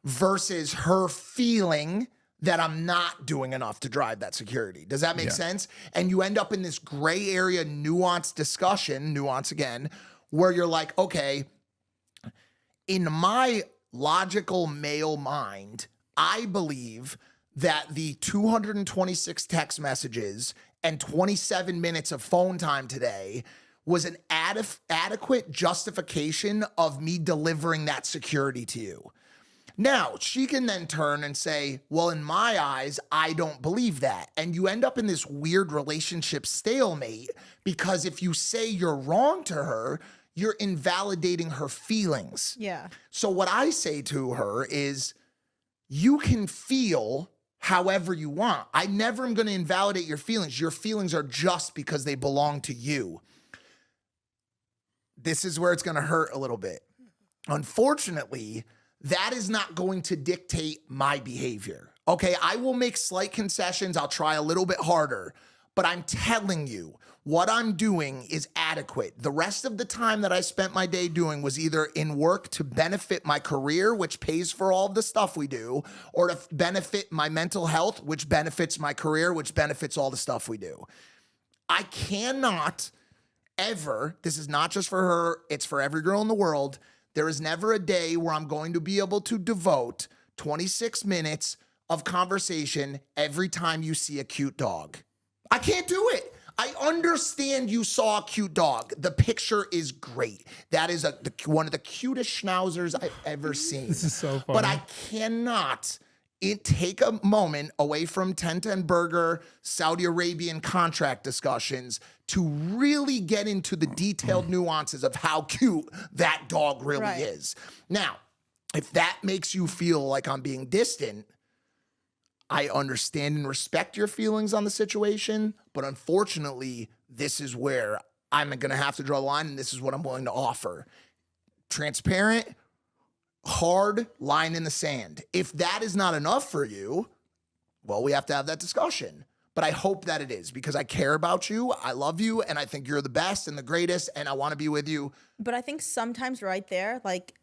versus her feeling that I'm not doing enough to drive that security? Does that make sense? And you end up in this gray area nuance discussion, nuance again, where you're like, okay, in my logical male mind, I believe that the 226 text messages and 27 minutes of phone time today was an adequate justification of me delivering that security to you. Now, she can then turn and say, well, in my eyes, I don't believe that. And you end up in this weird relationship stalemate, because if you say you're wrong to her, you're invalidating her feelings. Yeah. So what I say to her is, you can feel however you want. I never am going to invalidate your feelings. Your feelings are just because they belong to you. This is where it's going to hurt a little bit. Unfortunately, that is not going to dictate my behavior. Okay, I will make slight concessions. I'll try a little bit harder, but I'm telling you, what I'm doing is adequate. The rest of the time that I spent my day doing was either in work to benefit my career, which pays for all of the stuff we do, or to benefit my mental health, which benefits my career, which benefits all the stuff we do. I cannot ever, this is not just for her, it's for every girl in the world, there is never a day where I'm going to be able to devote 26 minutes of conversation every time you see a cute dog. I can't do it. I understand you saw a cute dog. The picture is great. That is one of the cutest schnauzers I've ever seen. This is so funny. But I cannot take a moment away from 10-10 burger, Saudi Arabian contract discussions to really get into the detailed nuances of how cute that dog really is. Now, if that makes you feel like I'm being distant, I understand and respect your feelings on the situation, but unfortunately, this is where I'm going to have to draw the line, and this is what I'm willing to offer. Transparent, hard line in the sand. If that is not enough for you, well, we have to have that discussion. But I hope that it is, because I care about you, I love you, and I think you're the best and the greatest, and I want to be with you. But I think sometimes right there, like,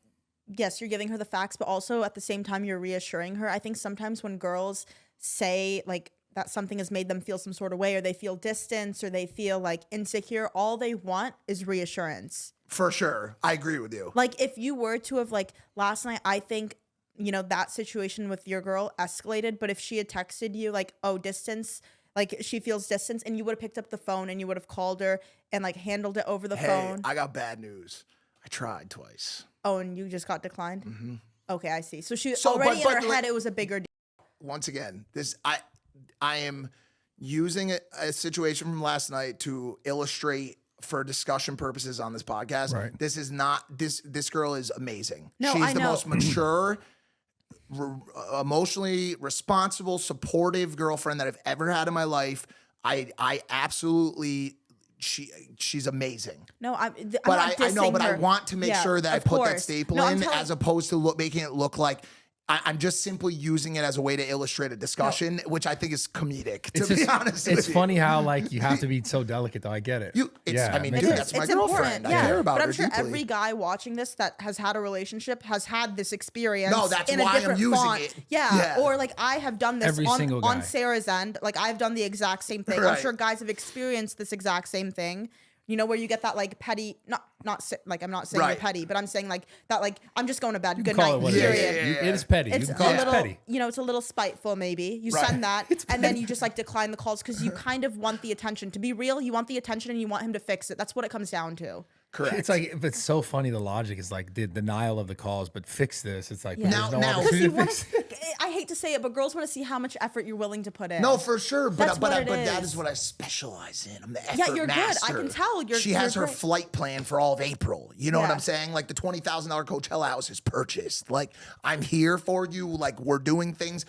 yes, you're giving her the facts, but also at the same time, you're reassuring her. I think sometimes when girls say like that something has made them feel some sort of way, or they feel distance, or they feel like insecure, all they want is reassurance. For sure. I agree with you. Like if you were to have like last night, I think, you know, that situation with your girl escalated, but if she had texted you like, oh, distance, like she feels distance, and you would have picked up the phone and you would have called her and like handled it over the phone. I got bad news. I tried twice. Oh, and you just got declined? Mm-hmm. Okay, I see. So she already in her head, it was a bigger deal. Once again, I am using a situation from last night to illustrate for discussion purposes on this podcast. Right. This is not, this girl is amazing. No, She's I the know. most mature, emotionally responsible, supportive girlfriend that I've ever had in my life. I absolutely, she's amazing. No, I'm But not I know, dissing but her. I want to make sure that I of put that course. staple No, I'm in telling- as opposed to making it look like I'm just simply using it as a way to illustrate a discussion, which I think is comedic, to be honest with you. It's funny how like you have to be so delicate though. I get it. I mean, makes dude, sense. that's my It's girlfriend. important, I care about but her I'm sure deeply. every guy watching this that has had a relationship has had this experience. No, that's in a why I'm different using font. it. Yeah. Yeah. Or like I have done this Every single guy. on Sarah's end. Like I've done the exact same thing. I'm Right. sure guys have experienced this exact same thing. You know, where you get that like petty, not like I'm not saying you're Right. petty, but I'm saying like that like I'm just going to bed. Good Call night. it what Period. it is. It is petty. It's you can call a it little, petty. you know, it's a little spiteful maybe. You Right. send that, and then you just like decline the calls because you kind of want the attention. To be real, you want the attention and you want him to fix it. That's what it comes down to. Correct. It's like, if it's so funny, the logic is like the denial of the calls, but fix this. It's like, Yeah. there's no Now- Because opportunity you to want fix to, I hate to say it, but girls want to see how much effort you're willing to put in. No, for sure. That's But what it that is. is what I specialize in. I'm the effort Yeah, you're good. I master. can tell. She has you're her great. flight plan for all of April. You know what Yeah. I'm saying? Like the $20,000 Coachella house is purchased. Like I'm here for you. Like we're doing things.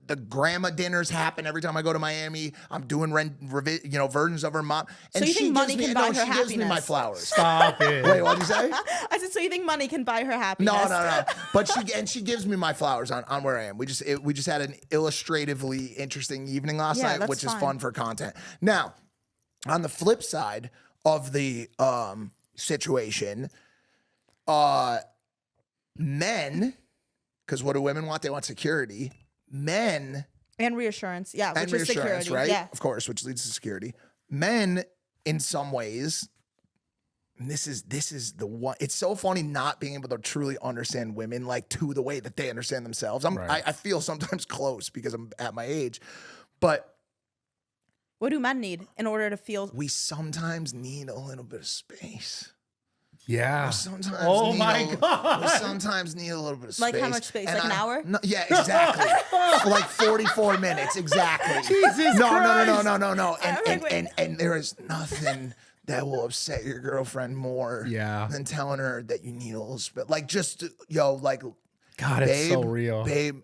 The grandma dinners happen every time I go to Miami. I'm doing versions of her mom. And you she think money gives me, can buy her she gives me my happiness? flowers. Stop it. Wait, what'd you say? I said, so you think money can buy her happiness? No. But she gives me my flowers on where I am. We just had an illustratively interesting evening last Yeah, night, that's which is fine. fun for content. Now, on the flip side of the situation, men, because what do women want? They want security. Men And reassurance. Yeah, and which is reassurance, security. right? Yeah. Of course, which leads to security. Men, in some ways, and this is the one. It's so funny not being able to truly understand women like to the way that they understand themselves. Right. I feel sometimes close because I'm at my age, but What do men need in order to feel? we sometimes need a little bit of space. Yeah. Sometimes Oh need my we God. sometimes need a little bit of space. Like how much space? And Like an hour? No, yeah, exactly. For like 44 minutes, exactly. Jesus no. Okay, wait. And there is nothing that will upset your girlfriend more Yeah. than telling her that you need a little space. Like just like God, it's babe, so real. babe.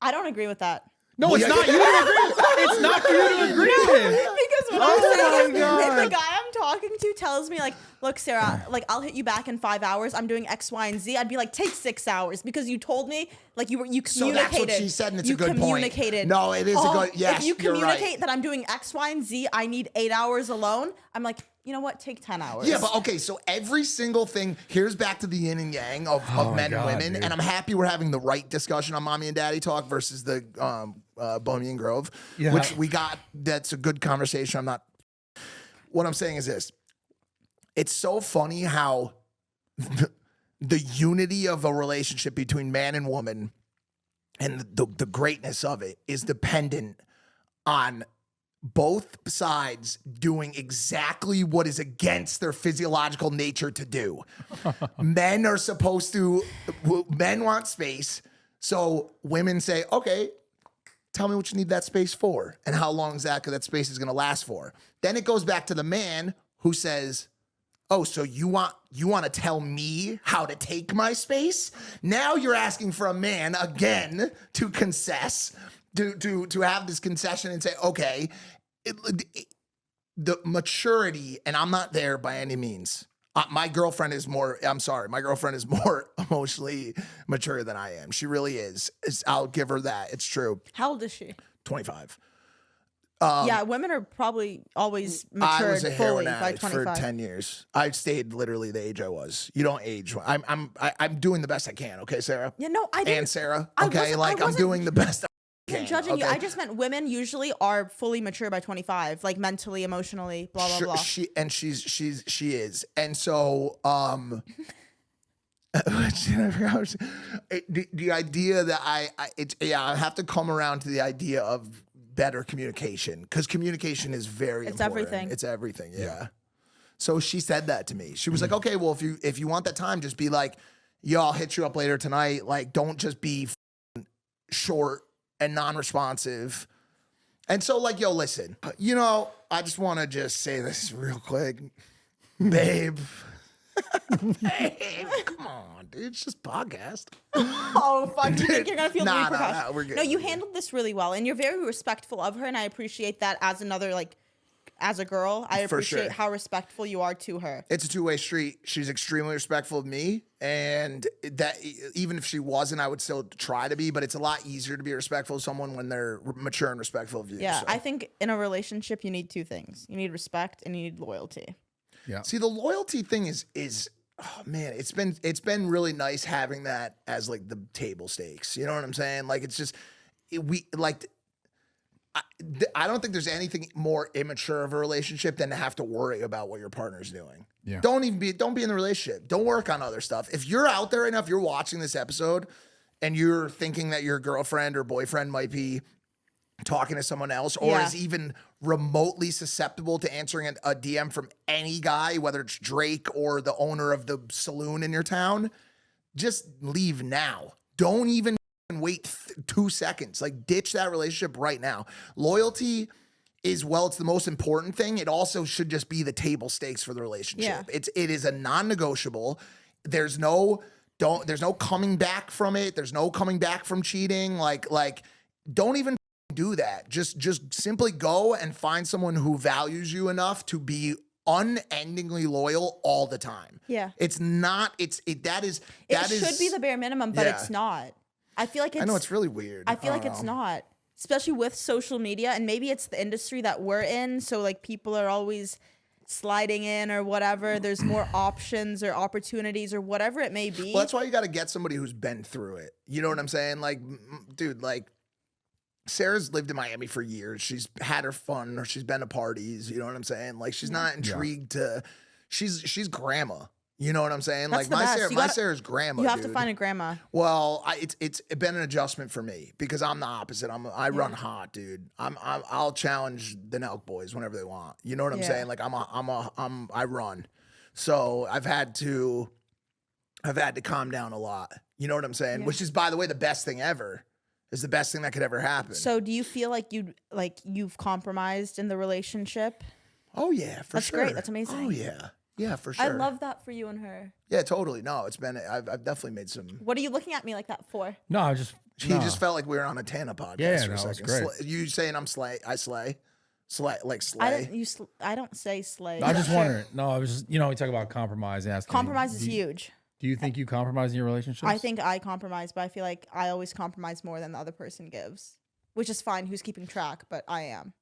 I don't agree with that. No, it's not you to agree. It's not for you to agree with. Because what I'm saying is, if the guy I'm talking to tells me like, look, Sarah, like I'll hit you back in 5 hours. I'm doing X, Y, and Z. I'd be like, take 6 hours because you told me like you communicated. So that's what she said, and it's you a good point. communicated. No, it is a good. Yes, If you you're right. communicate that I'm doing X, Y, and Z, I need 8 hours alone. I'm like, you know what? Take 10 hours. Yeah, but okay, so every single thing, here's back to the yin and yang of my men God, and women, dude. and I'm happy we're having the right discussion on Mommy and Daddy Talk versus the Bohemian Grove, Yeah. which we got. That's a good conversation. What I'm saying is this. it's so funny how the unity of a relationship between man and woman and the greatness of it is dependent on both sides doing exactly what is against their physiological nature to do. Men want space. So women say, okay, tell me what you need that space for and how long exactly that space is going to last for. Then it goes back to the man who says, oh, so you want to tell me how to take my space? Now you're asking for a man again to concess, to have this concession and say, okay, the maturity, and I'm not there by any means. My girlfriend is more emotionally mature than I am. She really is. I'll give her that. It's true. How old is she? 25. Yeah, women are probably always matured fully by 25. For 10 years. I stayed literally the age I was. You don't age. I'm doing the best I can. Okay, Sarah. Yeah, no, I didn't. And Sarah. Okay, I'm doing the best. I wasn't judging you. I just meant women usually are fully mature by 25, like mentally, emotionally, blah blah blah. She is, and so the idea that I have to come around to the idea of better communication, because communication is very important. Everything. It's everything. Yeah. So she said that to me. She was like, okay, well, if you want that time, just be like, yo, I'll hit you up later tonight. Like, don't just be short and non-responsive. And so, like, yo, listen, I just want to just say this real quick. Babe. Babe, come on, dude. It's just podcast. Oh, fuck. You think you're going to feel really professional? Nah, we're good. No, you handled this really well, and you're very respectful of her, and I appreciate that as another, like, as a girl. I appreciate how respectful you are to her. It's a two-way street. She's extremely respectful of me, and that even if she wasn't, I would still try to be, but it's a lot easier to be respectful of someone when they're mature and respectful of you. Yeah, so. I think in a relationship, you need two things. You need respect and you need loyalty. Yeah. See, the loyalty thing is oh man, it's been really nice having that as like the table stakes. You know what I'm saying? Like, it's just I don't think there's anything more immature of a relationship than to have to worry about what your partner's doing. Yeah. Don't be in the relationship. Don't work on other stuff. If you're out there enough, you're watching this episode and you're thinking that your girlfriend or boyfriend might be talking to someone else or is even remotely susceptible to answering a DM from any guy, whether it's Drake or the owner of the saloon in your town, just leave now. Don't even wait 2 seconds. Like, ditch that relationship right now. Loyalty is, well, it's the most important thing. It also should just be the table stakes for the relationship. Yeah. It is a non-negotiable. There's no coming back from it. There's no coming back from cheating. Like don't even do that. Just simply go and find someone who values you enough to be unendingly loyal all the time. Yeah. It's not, it should be the bare minimum, but it's not. I feel like I know it's really weird. I feel like it's not, especially with social media, and maybe it's the industry that we're in. So like people are always sliding in or whatever. There's more options or opportunities or whatever it may be. Well, that's why you got to get somebody who's been through it. You know what I'm saying? Like, dude, like Sarah's lived in Miami for years. She's had her fun, or she's been to parties. You know what I'm saying? Like, she's not intrigued to. She's grandma. You know what I'm saying? That's like my Sarah's grandma. You have to find a grandma. Well, it's been an adjustment for me because I'm the opposite. I run hot, dude. I'll challenge the Nelk boys whenever they want. You know what I'm saying? Like I run. So I've had to calm down a lot. You know what I'm saying? Which is, by the way, the best thing ever. Is the best thing that could ever happen. So do you feel like you've compromised in the relationship? Oh yeah, for sure. That's great. That's amazing. Oh yeah. Yeah, for sure. I love that for you and her. Yeah, totally. No, I've definitely made some. What are you looking at me like that for? No, He just felt like we were on a Tana podcast for a second. Great. You saying I'm slay? I slay? Slay. I don't say slay. I just wondering. No, I was just, we talk about compromise. Asking compromise is huge. Do you think you compromise in your relationships? I think I compromise, but I feel like I always compromise more than the other person gives, which is fine. Who's keeping track? But I am.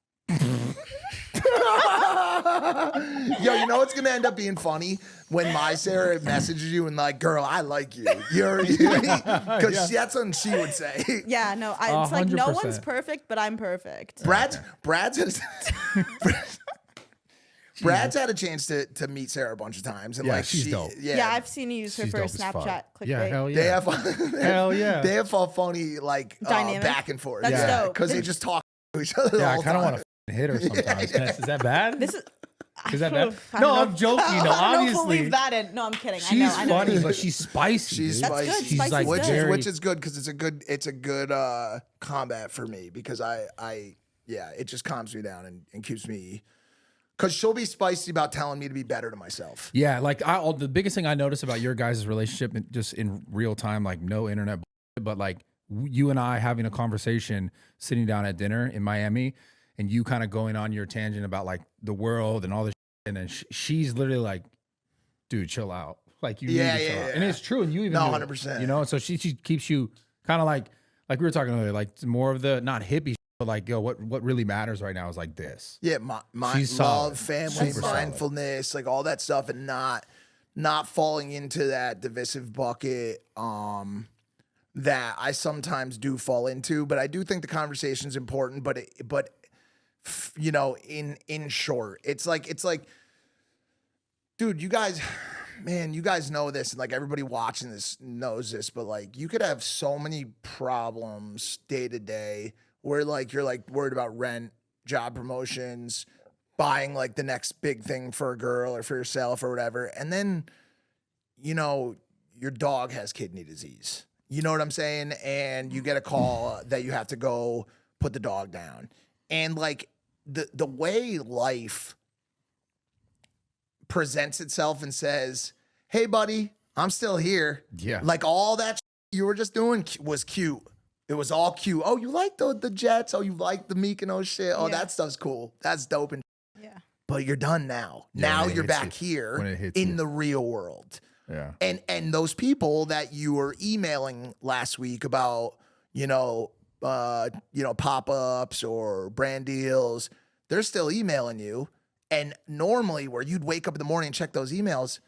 Yo, you know what's gonna end up being funny when my Sarah messages you and like, girl, I like you. Because that's what she would say. Yeah, no, it's like no one's perfect, but I'm perfect. Brad's Brad's had a chance to meet Sara a bunch of times, and Yeah, like she's dope. Yeah, I've seen you use her She's for dope as fuck. Snapchat clickbait. Yeah, hell yeah. They have Hell yeah. they have a funny like Dynamic. back and forth. That's yeah, dope. because they just talk to each other. Yeah, I all kind of the want to hit her sometimes. Is that bad? This is. Is that bad? I No, don't I'm know. joking. No, I don't know if we'll obviously. leave that in. No, I'm kidding. She's I know. funny, but she's spicy. She's dude. That's good. spicy. She's Spicy's like good. very, which is good because it's a good combat for me because I it just calms me down and keeps me because she'll be spicy about telling me to be better to myself. Yeah, like the biggest thing I notice about your guys' relationship, just in real time, like no internet, but like you and I having a conversation, sitting down at dinner in Miami, and you kind of going on your tangent about like the world and all this, and then she's literally like, "Dude, chill out." Like you need to chill out, and it's true, and you even 100%. You know, so she keeps you kind of like we were talking earlier, like more of the not hippie. But like, yo, what really matters right now is like this. Yeah, my She's love, solid. family, Super mindfulness, like all that stuff, and not falling into that divisive bucket that I sometimes do fall into. But I do think the conversation's important. But you know, in short, it's like, dude, you guys know this, and like everybody watching this knows this. But like, you could have so many problems day to day. Where like you're like worried about rent, job promotions, buying like the next big thing for a girl or for yourself or whatever. And then, you know, your dog has kidney disease. You know what I'm saying? And you get a call that you have to go put the dog down. And like the way life presents itself and says, "Hey buddy, I'm still here." Yeah. Like all that you were just doing was cute. It was all cute. Oh, you like the Jets? Oh, you like the Mykonos shit? Oh, that stuff's cool. That's dope. And Yeah. but you're done now. Yeah, now when it you're hits back here when it hits in you. the real world. Yeah. And those people that you were emailing last week about, pop-ups or brand deals, they're still emailing you. And normally where you'd wake up in the morning and check those emails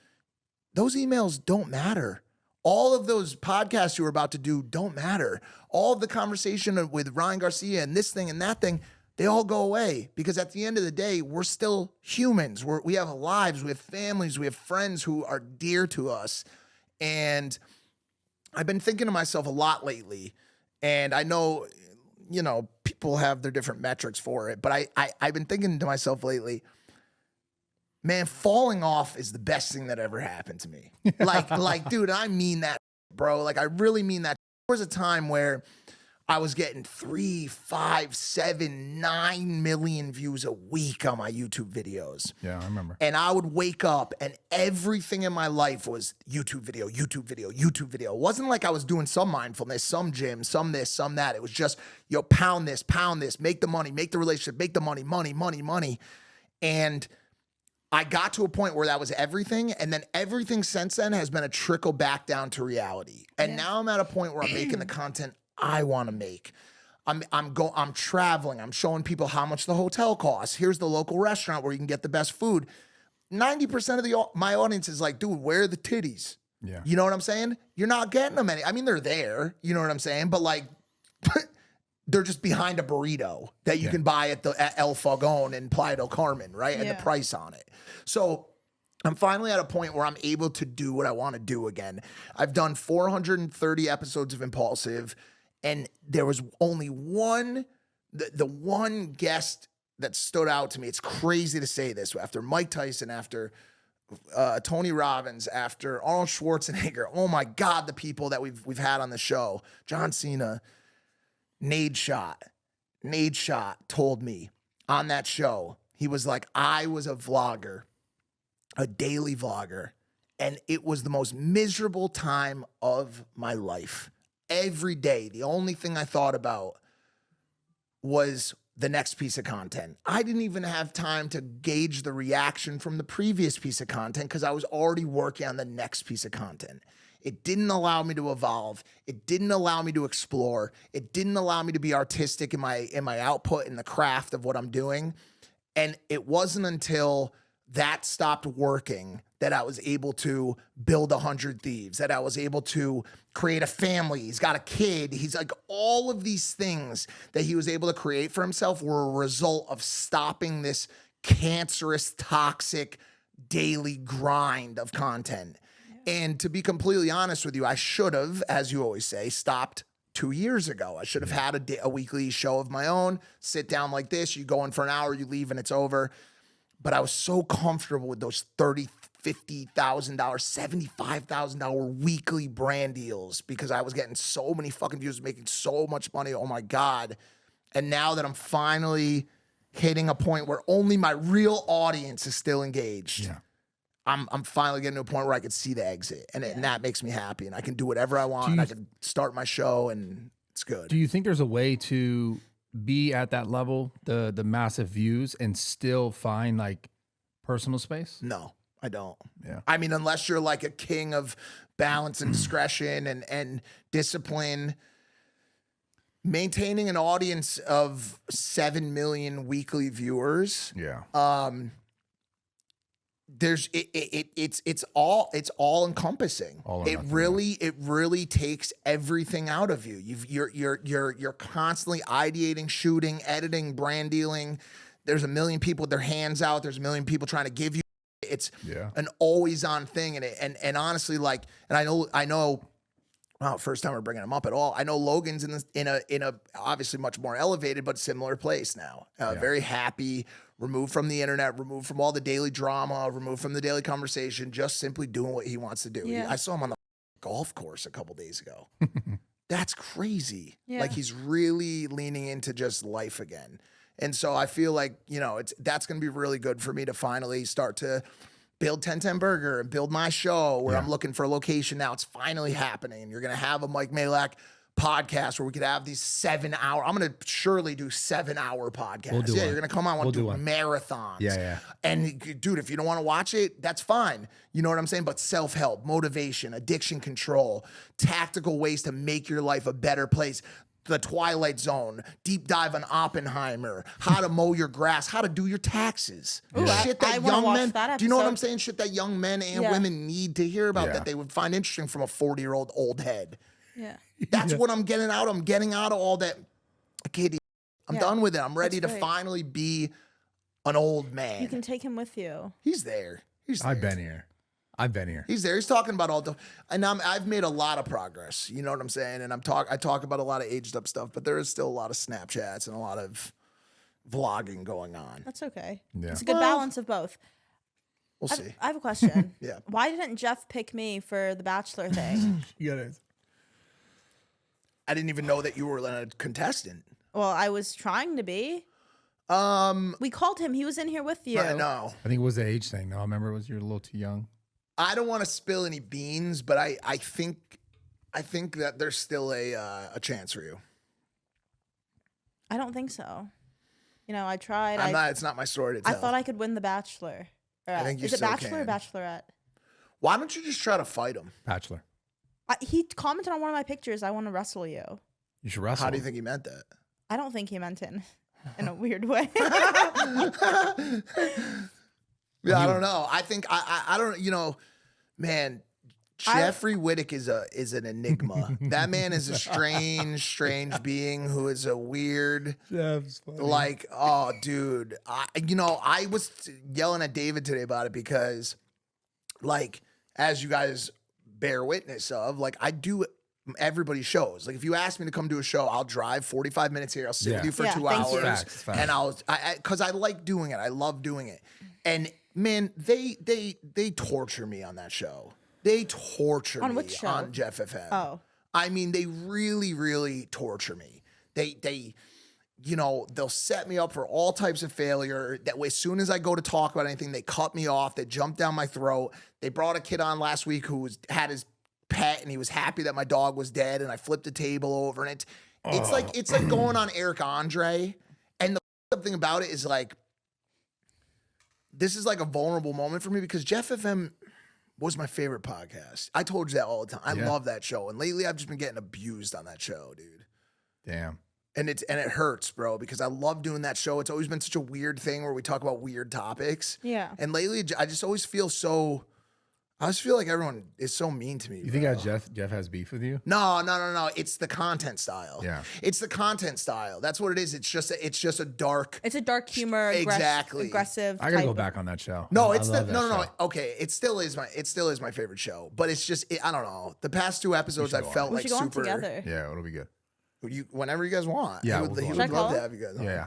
don't matter. All of those podcasts you were about to do don't matter. All of the conversation with Ryan Garcia and this thing and that thing, they all go away because at the end of the day, we're still humans. We have lives, we have families, we have friends who are dear to us. And I've been thinking to myself a lot lately, and I know, people have their different metrics for it, but I've been thinking to myself lately, man, falling off is the best thing that ever happened to me. Like, dude, I mean that, bro. Like, I really mean that. There was a time where I was getting 3, 5, 7, 9 million views a week on my YouTube videos. Yeah, I remember. And I would wake up and everything in my life was YouTube video, YouTube video, YouTube video. It wasn't like I was doing some mindfulness, some gym, some this, some that. It was just, pound this, make the money, make the relationship, make the money, money. And I got to a point where that was everything, and then everything since then has been a trickle back down to reality. And now I'm at a point where I'm making the content I want to make. I'm traveling. I'm showing people how much the hotel costs. Here's the local restaurant where you can get the best food. 90% of my audience is like, dude, where are the titties? Yeah. You know what I'm saying? You're not getting them any. I mean, they're there. You know what I'm saying? But like, they're just behind a burrito that you can buy at El Fogón in Playa del Carmen, right? And the price on it. So I'm finally at a point where I'm able to do what I want to do again. I've done 430 episodes of Impulsive, and there was only one, the one guest that stood out to me. It's crazy to say this. After Mike Tyson, after Tony Robbins, after Arnold Schwarzenegger, oh my God, the people that we've had on the show, John Cena, Nade Shot told me on that show, he was like, I was a vlogger, a daily vlogger, and it was the most miserable time of my life. Every day, the only thing I thought about was the next piece of content. I didn't even have time to gauge the reaction from the previous piece of content because I was already working on the next piece of content. It didn't allow me to evolve. It didn't allow me to explore. It didn't allow me to be artistic in my output, in the craft of what I'm doing. And it wasn't until that stopped working that I was able to build 100 Thieves, that I was able to create a family. He's got a kid. He's like, all of these things that he was able to create for himself were a result of stopping this cancerous, toxic, daily grind of content. And to be completely honest with you, I should have, as you always say, stopped 2 years ago. I should have had a weekly show of my own, sit down like this, you go in for an hour, you leave and it's over. But I was so comfortable with those $30,000, $50,000, $75,000 weekly brand deals because I was getting so many fucking views, making so much money. Oh my God. And now that I'm finally hitting a point where only my real audience is still engaged, I'm finally getting to a point where I can see the exit, and that makes me happy, and I can do whatever I want, and I can start my show, and it's good. Do you think there's a way to be at that level, the massive views, and still find like personal space? No, I don't. Yeah. I mean, unless you're like a king of balance and discretion and discipline, maintaining an audience of 7 million weekly viewers. Yeah. It's all encompassing. It really takes everything out of you. You're constantly ideating, shooting, editing, brand dealing. There's a million people with their hands out. There's a million people trying to give you. It's an always on thing. And honestly, like, and I know. Wow, first time we're bringing him up at all. I know Logan's in a obviously much more elevated but similar place now. Very happy, removed from the internet, removed from all the daily drama, removed from the daily conversation, just simply doing what he wants to do. Yeah. I saw him on the golf course a couple days ago. That's crazy. Yeah. Like he's really leaning into just life again. And so I feel like, that's going to be really good for me to finally start to build 1010 Burger and build my show where I'm looking for a location now. It's finally happening. You're going to have a Mike Majlak podcast where we could have these 7 hour. I'm going to surely do 7 hour podcasts. You're going to come on and do marathons. Yeah. And dude, if you don't want to watch it, that's fine. You know what I'm saying? But self-help, motivation, addiction control, tactical ways to make your life a better place. The Twilight Zone, deep dive on Oppenheimer, how to mow your grass, how to do your taxes. Ooh, Shit that I wanna young watch men, that do you know what episode. I'm saying? Shit that young men and women need to hear about that they would find interesting from a 40-year-old old head. Yeah. That's what I'm getting out. I'm getting out of all that kiddie. I'm done with it. I'm ready to finally be an old man. You can take him with you. He's there. He's there. I've been here. He's there. He's talking about all the, and I've made a lot of progress. You know what I'm saying? And I talk about a lot of aged up stuff, but there is still a lot of Snapchats and a lot of vlogging going on. That's okay. Yeah. It's a good balance of both. We'll see. I have a question. Yeah. Why didn't Jeff pick me for the Bachelor thing? You got it. I didn't even know that you were a contestant. Well, I was trying to be. We called him. He was in here with you. I know. I think it was the age thing. No, I remember you're a little too young. I don't want to spill any beans, but I think that there's still a chance for you. I don't think so. I tried. It's not my story to tell. I thought I could win the Bachelor. I think you Is it still Bachelor can. or Bachelorette? Why don't you just try to fight him? Bachelor. He commented on one of my pictures. I want to wrestle you. You should wrestle. How do you think he meant that? I don't think he meant it in a weird way. Yeah, I don't know. I think I don't. Man, Jeffrey Wittek is an enigma. That man is a strange being who is a weird. Jeff's funny. Like, oh, dude. I was yelling at David today about it because, like, as you guys bear witness of, like, I do everybody's shows. Like, if you ask me to come do a show, I'll drive 45 minutes here. I'll sit with you for 2 thank you. hours, Facts. and because I like doing it. I love doing it. And man, they torture me on that show. They torture On me which show? on Jeff FM. Oh. I mean, they really torture me. They they'll set me up for all types of failure. That way, as soon as I go to talk about anything, they cut me off. They jump down my throat. They brought a kid on last week who had his pet, and he was happy that my dog was dead, and I flipped the table over, and it's like going on Eric Andre. And the thing about it is, like, this is like a vulnerable moment for me because Jeff FM was my favorite podcast. I told you that all the time. I love that show. And lately I've just been getting abused on that show, dude. Damn. And it hurts, bro, because I love doing that show. It's always been such a weird thing where we talk about weird topics. Yeah. And lately I just always feel so, I just feel like everyone is so mean to me. You think Jeff has beef with you? No. It's the content style. Yeah. It's the content style. That's what it is. It's just a dark. It's a dark humor, Exactly. aggressive. I gotta type go of- back on that show. No, I it's love that no. show. Okay, it still is my favorite show. But it's just I don't know. The past 2 episodes I go on. felt We like should go on super. together. Yeah, it'll be good. Whenever you guys want. Yeah, he we'll would, go he on. would Should I love call to him? have you guys on. Yeah.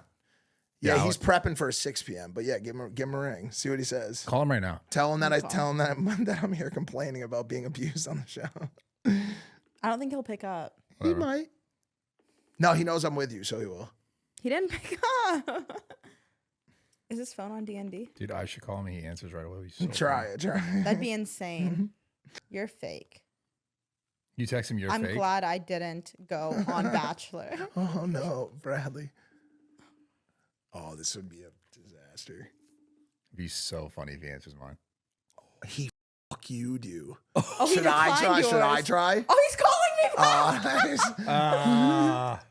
Yeah, I'll- he's prepping for a 6 p.m. But yeah, give him a ring. See what he says. Call him right now. Tell him that I'm here complaining about being abused on the show. I don't think he'll pick up. He might. No, he knows I'm with you, so he will. He didn't pick up. Is his phone on DND? Dude, I should call him. He answers right away. He's so Try funny. it. Try. That'd be insane. You're fake. You text him you're I'm fake? glad I didn't go on Bachelor. Oh no, Bradley. Oh, this would be a disaster. It'd be so funny if he answers mine. He fuck you do. Oh, he Should I declined try? yours. Should I try? Oh, he's calling me back. Ah.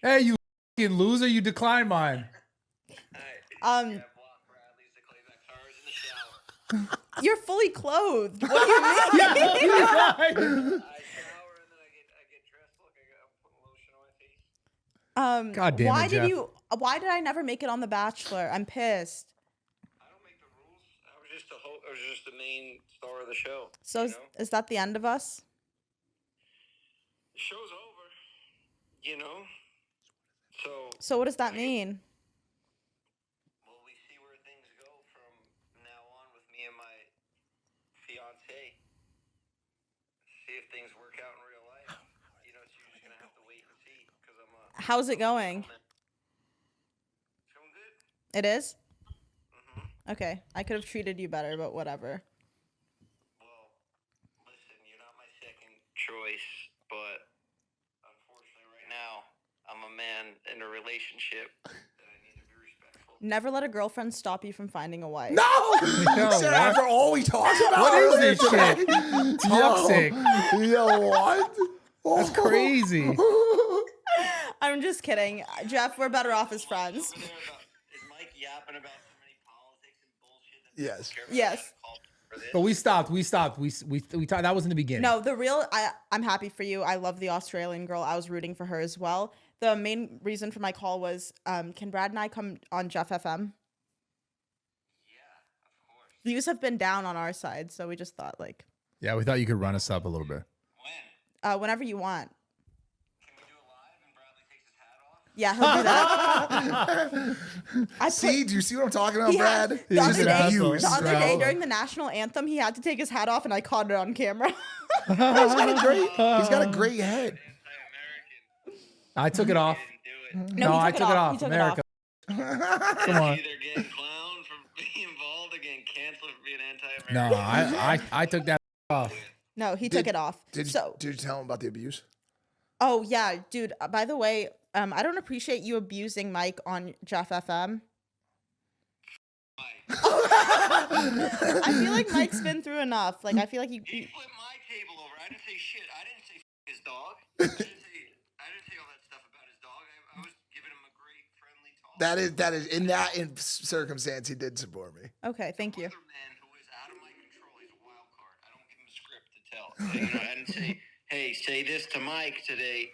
Hey, you fucking loser! You declined mine. You're fully clothed. What do you mean? God damn it, why Jeff. did you? Why did I never make it on The Bachelor? I'm pissed. I don't make the rules. I was just the main star of the show. So is that the end of us? The show's over. You know. So what does that mean? Well, we see where things go from now on with me and my fiance. See if things work out in real life. You know, so you're just gonna have to wait and see because I'm a. How's it going? It's going good. It is? Okay. I could have treated you better, but whatever. Well, listen, you're not my second choice, but unfortunately, right now, I'm a man in a relationship that I need to be respectful. Never let a girlfriend stop you from finding a wife. No! Sarah, after all we talked about. What is earlier this shit? today- Toxic. Yo, what? That's crazy. I'm just kidding. Jeff, we're better off as friends. Is Mike yapping about so many politics and bullshit? Yes. Yes. But we stopped. We talked. That was in the beginning. No, I'm happy for you. I love the Australian girl. I was rooting for her as well. The main reason for my call was, can Brad and I come on Jeff FM? Yeah, of course. Views have been down on our side, so we just thought Yeah, we thought you could run us up a little bit. When? whenever you want. Can we do it live and Bradley takes his hat off? Yeah, he'll do that. See, do you see what I'm talking about, He had- Brad? the It's other just day- abuse. The other day bro. during the national anthem, he had to take his hat off, and I caught it on camera. He's got a great head. Anti-American. I took it off. Didn't do it. No, he I took it took it off. off. He took it America. Come on. Either getting clowned for being involved or getting canceled for being anti-American. No, I took that off. No, he took it off. Did you tell him about the abuse? Oh yeah, dude. By the way, I don't appreciate you abusing Mike on Jeff FM. I feel like Mike's been through enough. I feel like He flipped my table over. I didn't say shit. I didn't say his dog. I didn't say all that stuff about his dog. I was giving him a great friendly talk. That is in that circumstance he did support me. Okay, thank you. Other man who is out of my control. He's a wild card. I don't give him a script to tell. I didn't say, hey, say this to Mike today.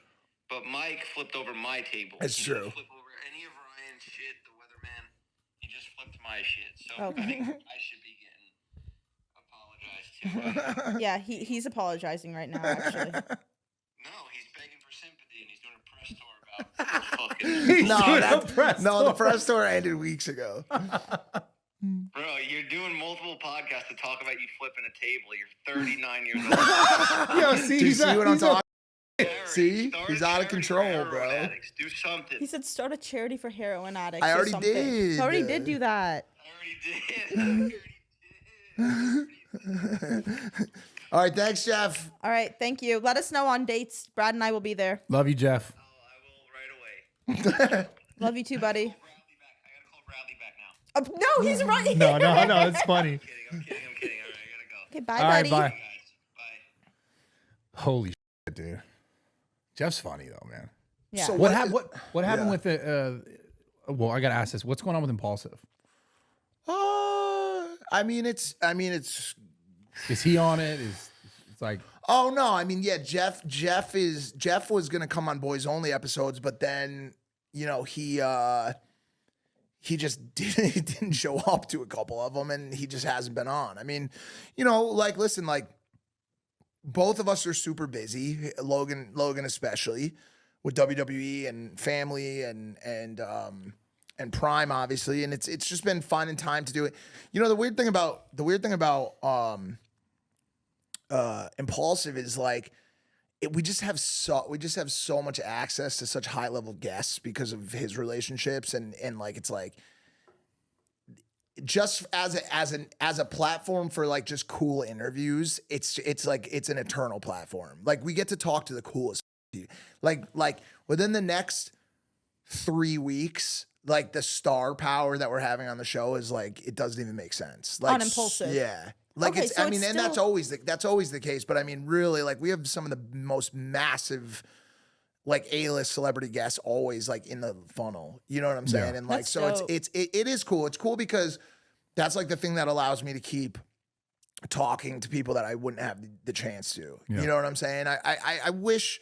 But Mike flipped over my table. That's He true. didn't flip over any of Ryan's shit, the weatherman. He just flipped my shit. So Okay. I think I should be getting apologized to. Yeah, he's apologizing right now. Actually, No, he's begging for sympathy and he's doing a press tour about fucking. The press tour ended weeks ago. Bro, you're doing multiple podcasts to talk about you flipping a table. You're 39 years old. Yo, see, Do you see what I'm talking? Larry, See? start He's a out of charity control, for heroin bro. addicts. Do something. he said start a charity for heroin addicts. I or already something. did. He already did do that. I already did. All right, thanks, Jeff. All right, thank you. Let us know on dates. Brad and I will be there. Love you, Jeff. Oh, I will right away. Love you too, buddy. Bradley back. I gotta call Bradley back now. No, he's right. No, it's funny. I'm kidding. All right, I gotta go. Okay, bye, All right, buddy. bye. Guys, bye. Holy shit, dude. Jeff's funny though, man. Yeah. So What What happened yeah. with the? Well, I gotta ask this. What's going on with Impulsive? I mean, it's. Is he on it? It's like. Oh no! I mean, yeah. Jeff was gonna come on Boys Only episodes, but then he just didn't show up to a couple of them, and he just hasn't been on. I mean, like listen, like both of us are super busy. Logan especially with WWE and family and Prime obviously, and it's just been finding time to do it. The weird thing about Impulsive is like we just have so much access to such high level guests because of his relationships and like it's like just as a platform for like just cool interviews, it's like it's an eternal platform. Like we get to talk to the coolest people. Like within the next 3 weeks, like the star power that we're having on the show is like it doesn't even make sense. Like on Impulsive. Yeah. Like okay, I mean, and that's always the case. But I mean, really, like we have some of the most massive, like A-list celebrity guests always like in the funnel. You know what I'm saying? Yeah. And like, That's so dope. it is cool. It's cool because that's like the thing that allows me to keep talking to people that I wouldn't have the chance to. Yeah. You know what I'm saying? I wish,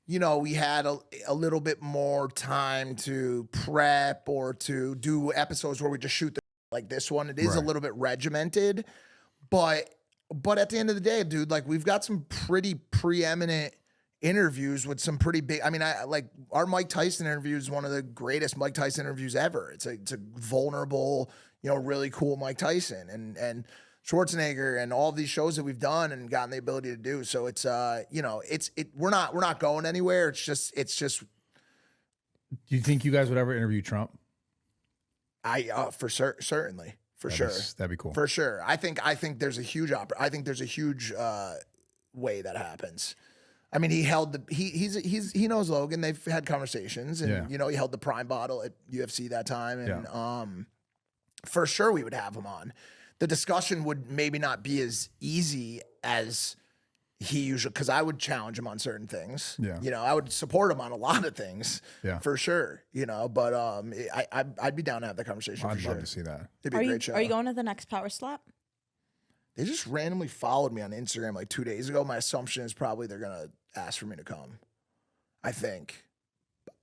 we had a little bit more time to prep or to do episodes where we just shoot like this one. It is a little bit regimented. But at the end of the day, dude, like we've got some pretty preeminent interviews with some pretty big. I mean, I like our Mike Tyson interview is one of the greatest Mike Tyson interviews ever. It's a vulnerable, really cool Mike Tyson and Schwarzenegger and all of these shows that we've done and gotten the ability to do. So it's we're not going anywhere. It's just. Do you think you guys would ever interview Trump? Certainly. For sure, that'd be cool. For sure, I think there's a huge way that happens. I mean, he held he knows Logan. They've had conversations, and he held the Prime bottle at UFC that time, and for sure we would have him on. The discussion would maybe not be as easy as he usually, because I would challenge him on certain things. Yeah, I would support him on a lot of things. Yeah, for sure. But I'd be down to have that conversation. I'd love to see that. It'd be a great show. Are you going to the next Power Slap? They just randomly followed me on Instagram like 2 days ago. My assumption is probably they're gonna ask for me to come. I think.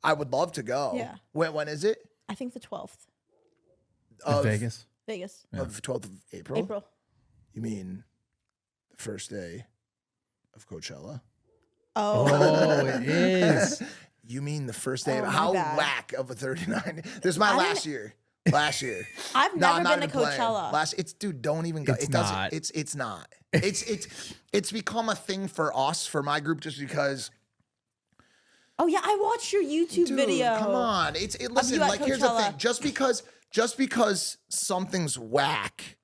I would love to go. Yeah. When is it? I think the 12th. In Vegas. Vegas. Of 12th of April? April. You mean the first day of Coachella? Oh, it is. You mean the first day? Oh, of my how bad. whack of a 39? This is my last year. Last year. I've No, I'm never not been to even playing. Coachella. Dude, don't even go. It's It doesn't. not. It's not. It's become a thing for us, for my group, just because. Oh yeah, I watched your YouTube Dude, video. come on. Listen, you at like here's the Coachella. thing. Just because something's whack.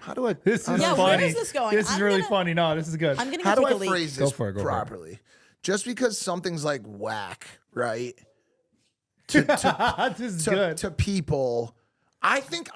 How do I? This is Yeah, funny. where is this going? This is I'm really gonna- funny. No, this is good. I'm gonna How go do take I a leak. phrase this Go for it. properly? Just because something's like whack, right? This is good. To people, I think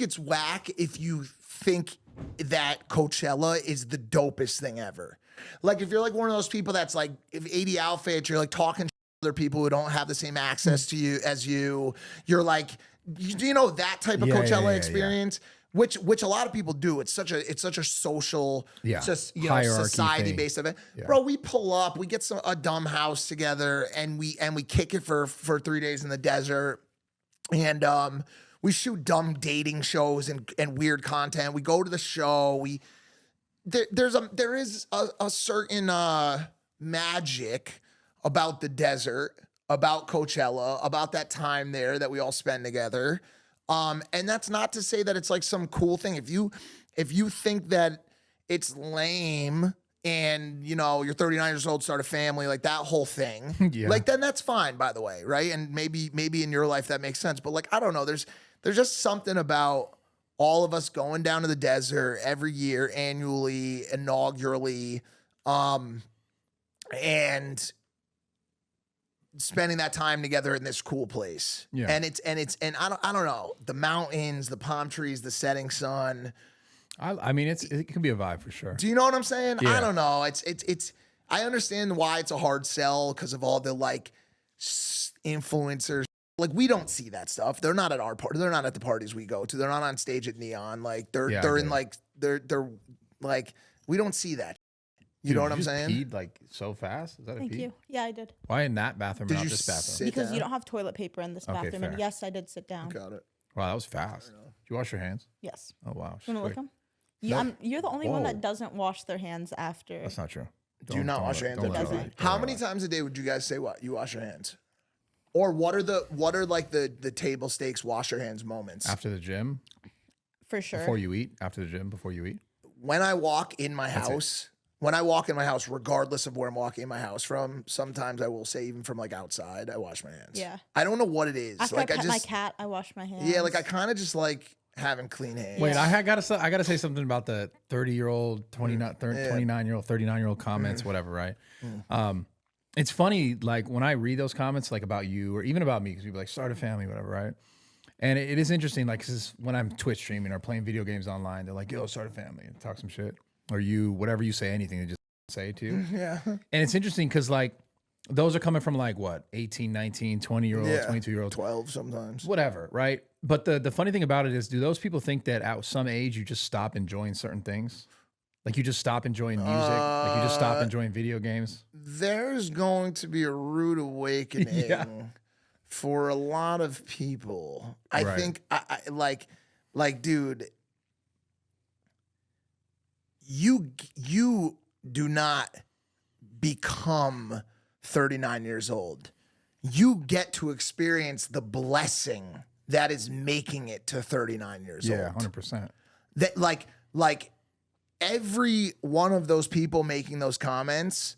it's whack if you think that Coachella is the dopest thing ever. Like if you're like one of those people that's like, if 80 outfits, you're like talking to other people who don't have the same access to you as you. You're like, that type of Coachella experience. Which a lot of people do. It's such a social, just hierarchy society thing. based event. Yeah. Bro, we pull up, we get a dumb house together, and we kick it for 3 days in the desert, and we shoot dumb dating shows and weird content. We go to the show. There is a certain magic about the desert, about Coachella, about that time there that we all spend together. And that's not to say that it's like some cool thing. If you think that it's lame and you're 39 years old, start a family, like that whole thing, like then that's fine, by the way, right? And maybe in your life that makes sense. But like I don't know, there's just something about all of us going down to the desert every year, annually, inaugurally, and spending that time together in this cool place. Yeah. And I don't know, the mountains, the palm trees, the setting sun. I mean, it can be a vibe for sure. Do you know what I'm saying? Yeah. I don't know. It's I understand why it's a hard sell because of all the like influencers Like, we don't see that stuff. They're not at our party. They're not at the parties we go to. They're not on stage at Neon. Like, they're in like, they're like, we don't see that. You know what I'm saying? Peed like so fast? Is that Thank a pee? you. Yeah, I did. Why in that bathroom and not this bathroom? Because you don't have toilet paper in this bathroom. fair. And yes, I did sit down. Got it. Wow, that was fast. Did you wash your hands? Yes. Oh wow. You want to lick them? You're the only one that doesn't wash their hands after. That's not true. Do you not wash your hands? Doesn't. How many times a day would you guys say what? You wash your hands? Or what are like the table stakes wash your hands moments? After the gym? For sure. Before you eat? After the gym? Before you eat? When I walk in my house, regardless of where I'm walking in my house from, sometimes I will say even from like outside, I wash my hands. Yeah. I don't know what it is. After like I pet my cat, I wash my hands. Yeah, like I kind of just like having clean hands. Wait, I gotta say something about the 30-year-old, 29-year-old, 39-year-old comments, whatever, right? It's funny, like when I read those comments, like about you or even about me, because people like start a family, whatever, right? And it is interesting, like, cause when I'm Twitch streaming or playing video games online, they're like, yo, start a family and talk some shit. Or you, whatever you say, anything, they just say to you. Yeah. And it's interesting because, like, those are coming from, like, what, 18, 19, 20-year-old, 22-year-old. 12 sometimes. Whatever, right? But the funny thing about it is, do those people think that at some age you just stop enjoying certain things? Like you just stop enjoying music? Like you just stop enjoying video games? There's going to be a rude awakening for a lot of people. I think, I like, dude, you do not become 39 years old. You get to experience the blessing that is making it to 39 years old. Yeah, 100%. That like every one of those people making those comments,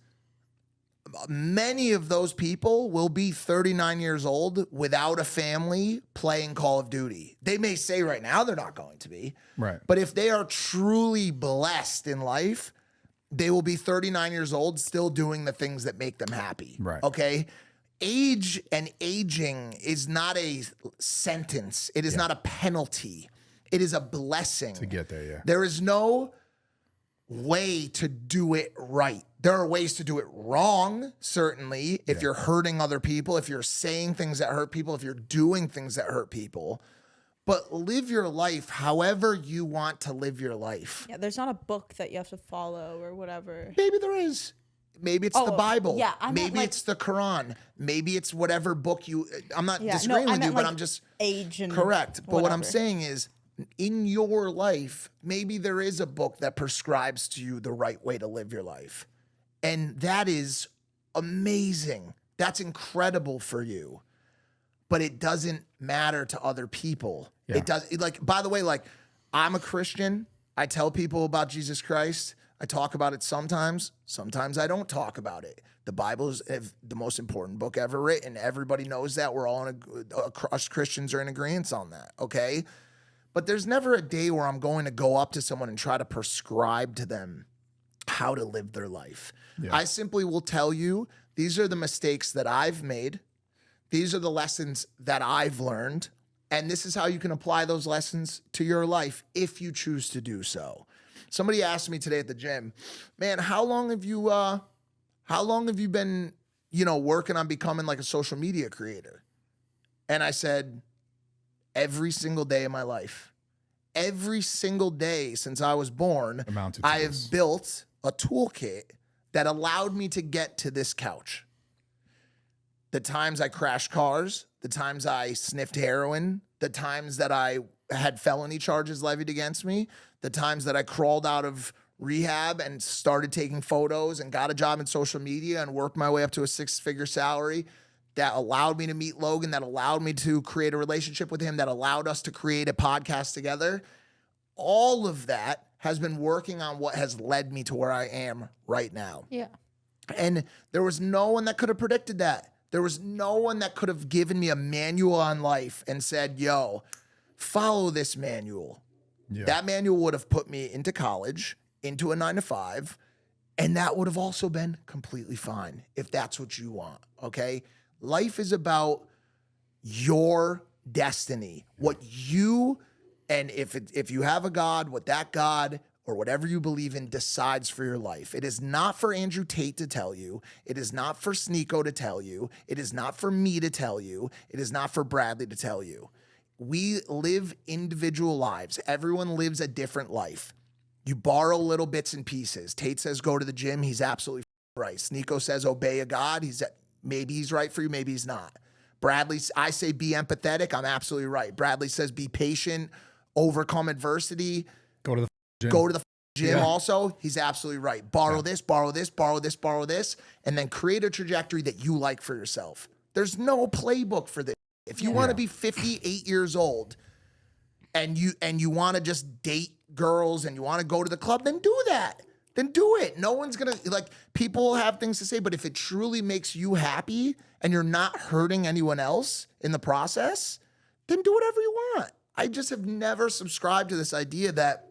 many of those people will be 39 years old without a family playing Call of Duty. They may say right now they're not going to be. Right. But if they are truly blessed in life, they will be 39 years old still doing the things that make them happy. Right. Okay? Age and aging is not a sentence. It is not a penalty. It is a blessing. To get there, yeah. There is no way to do it right. There are ways to do it wrong, certainly, if you're hurting other people, if you're saying things that hurt people, if you're doing things that hurt people. But live your life however you want to live your life. Yeah, there's not a book that you have to follow or whatever. Maybe there is. Maybe it's the Bible. Yeah, maybe it's the Quran. Maybe it's whatever book you. I'm not disagreeing with you, but I'm just age and correct. But what I'm whatever. saying is, in your life, maybe there is a book that prescribes to you the right way to live your life, and that is amazing. That's incredible for you. But it doesn't matter to other people. Yeah. It does. Like, by the way, like, I'm a Christian. I tell people about Jesus Christ. I talk about it sometimes. Sometimes I don't talk about it. The Bible is the most important book ever written. Everybody knows that. We're all us Christians are in agreement on that. Okay. But there's never a day where I'm going to go up to someone and try to prescribe to them how to live their life. Yeah. I simply will tell you, these are the mistakes that I've made. These are the lessons that I've learned. And this is how you can apply those lessons to your life if you choose to do so. Somebody asked me today at the gym, man, how long have you been, working on becoming like a social media creator? And I said, every single day of my life. Every single day since I was born, I have built a toolkit that allowed me to get to this couch. The times I crashed cars, the times I sniffed heroin, the times that I had felony charges levied against me, the times that I crawled out of rehab and started taking photos and got a job in social media and worked my way up to a 6-figure salary, that allowed me to meet Logan, that allowed me to create a relationship with him, that allowed us to create a podcast together. All of that has been working on what has led me to where I am right now. Yeah. And there was no one that could have predicted that. There was no one that could have given me a manual on life and said, yo, follow this manual. Yeah. That manual would have put me into college, into a 9-to-5, and that would have also been completely fine if that's what you want, okay? Life is about your destiny, what you, and if you have a God, what that God or whatever you believe in decides for your life. It is not for Andrew Tate to tell you. It is not for Sneeko to tell you. It is not for me to tell you. It is not for Bradley to tell you. We live individual lives. Everyone lives a different life. You borrow little bits and pieces. Tate says go to the gym. He's absolutely right. Sneeko says obey a God. Maybe he's right for you. Maybe he's not. Bradley, I say be empathetic. I'm absolutely right. Bradley says be patient, overcome adversity. Go to the gym. Go to the gym also. He's absolutely right. Borrow this, borrow this, borrow this, borrow this, and then create a trajectory that you like for yourself. There's no playbook for this. If you want to be 58 years old and you want to just date girls and you want to go to the club, then do that. Then do it. No one's going to, like, people have things to say, but if it truly makes you happy and you're not hurting anyone else in the process, then do whatever you want. I just have never subscribed to this idea that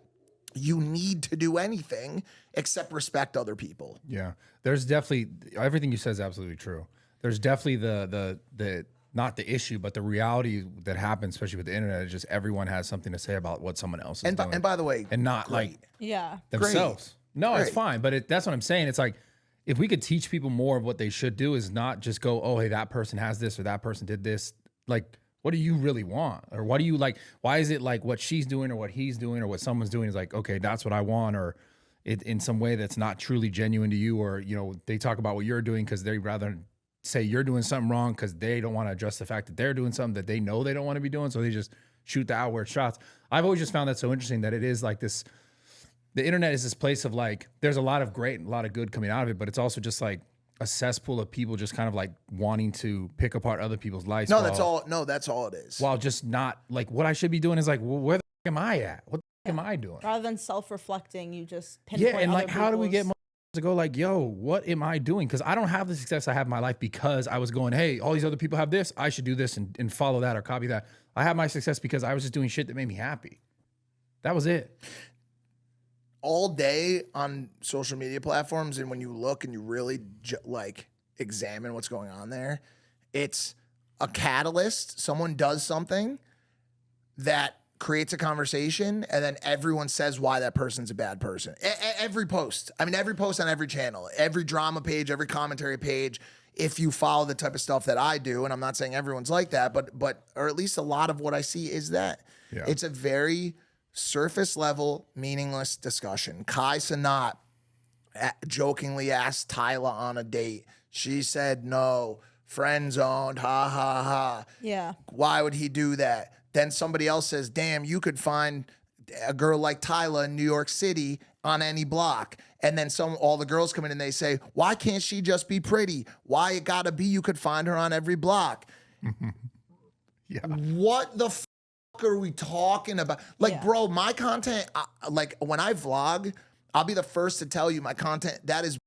you need to do anything except respect other people. Yeah. There's definitely, everything you said is absolutely true. There's definitely the not the issue, but the reality that happens, especially with the internet, is just everyone has something to say about what someone else is doing. And by the way, and not like themselves. Great. No, it's fine. But that's what I'm saying. It's like, if we could teach people more of what they should do, is not just go, oh, hey, that person has this or that person did this. Like, what do you really want? Or what do you like? Why is it like what she's doing or what he's doing or what someone's doing is like, okay, that's what I want, or it in some way that's not truly genuine to you, or, you know, they talk about what you're doing because they rather say you're doing something wrong because they don't want to address the fact that they're doing something that they know they don't want to be doing. So they just shoot the outward shots. I've always just found that so interesting that it is like this. The internet is this place of like, there's a lot of great and a lot of good coming out of it, but it's also just like a cesspool of people just kind of like wanting to pick apart other people's lives. No, that's all it is. While just not like, what I should be doing is like, well, where the f am I at? What the f am I doing? Rather than self-reflecting, you just pinpoint and like, how do we get to go like, yo, what am I doing? Because I don't have the success I have in my life because I was going, hey, all these other people have this, I should do this and follow that or copy that. I have my success because I was just doing shit that made me happy. That was it. All day on social media platforms, and when you look and you really like examine what's going on there, it's a catalyst. Someone does something that creates a conversation, and then everyone says why that person's a bad person. Every post. I mean, every post on every channel, every drama page, every commentary page, if you follow the type of stuff that I do, and I'm not saying everyone's like that, but or at least a lot of what I see is that. Yeah. It's a very surface level, meaningless discussion. Kai Cenat jokingly asked Tyla on a date. She said no. Friend zoned. Ha ha ha. Yeah. Why would he do that? Then somebody else says, damn, you could find a girl like Tyla in New York City on any block. And then all the girls come in and they say, why can't she just be pretty? Why it gotta be you could find her on every block? Yeah. What the are we talking about? Like, bro, my content, like when I vlog, I'll be the first to tell you my content, that is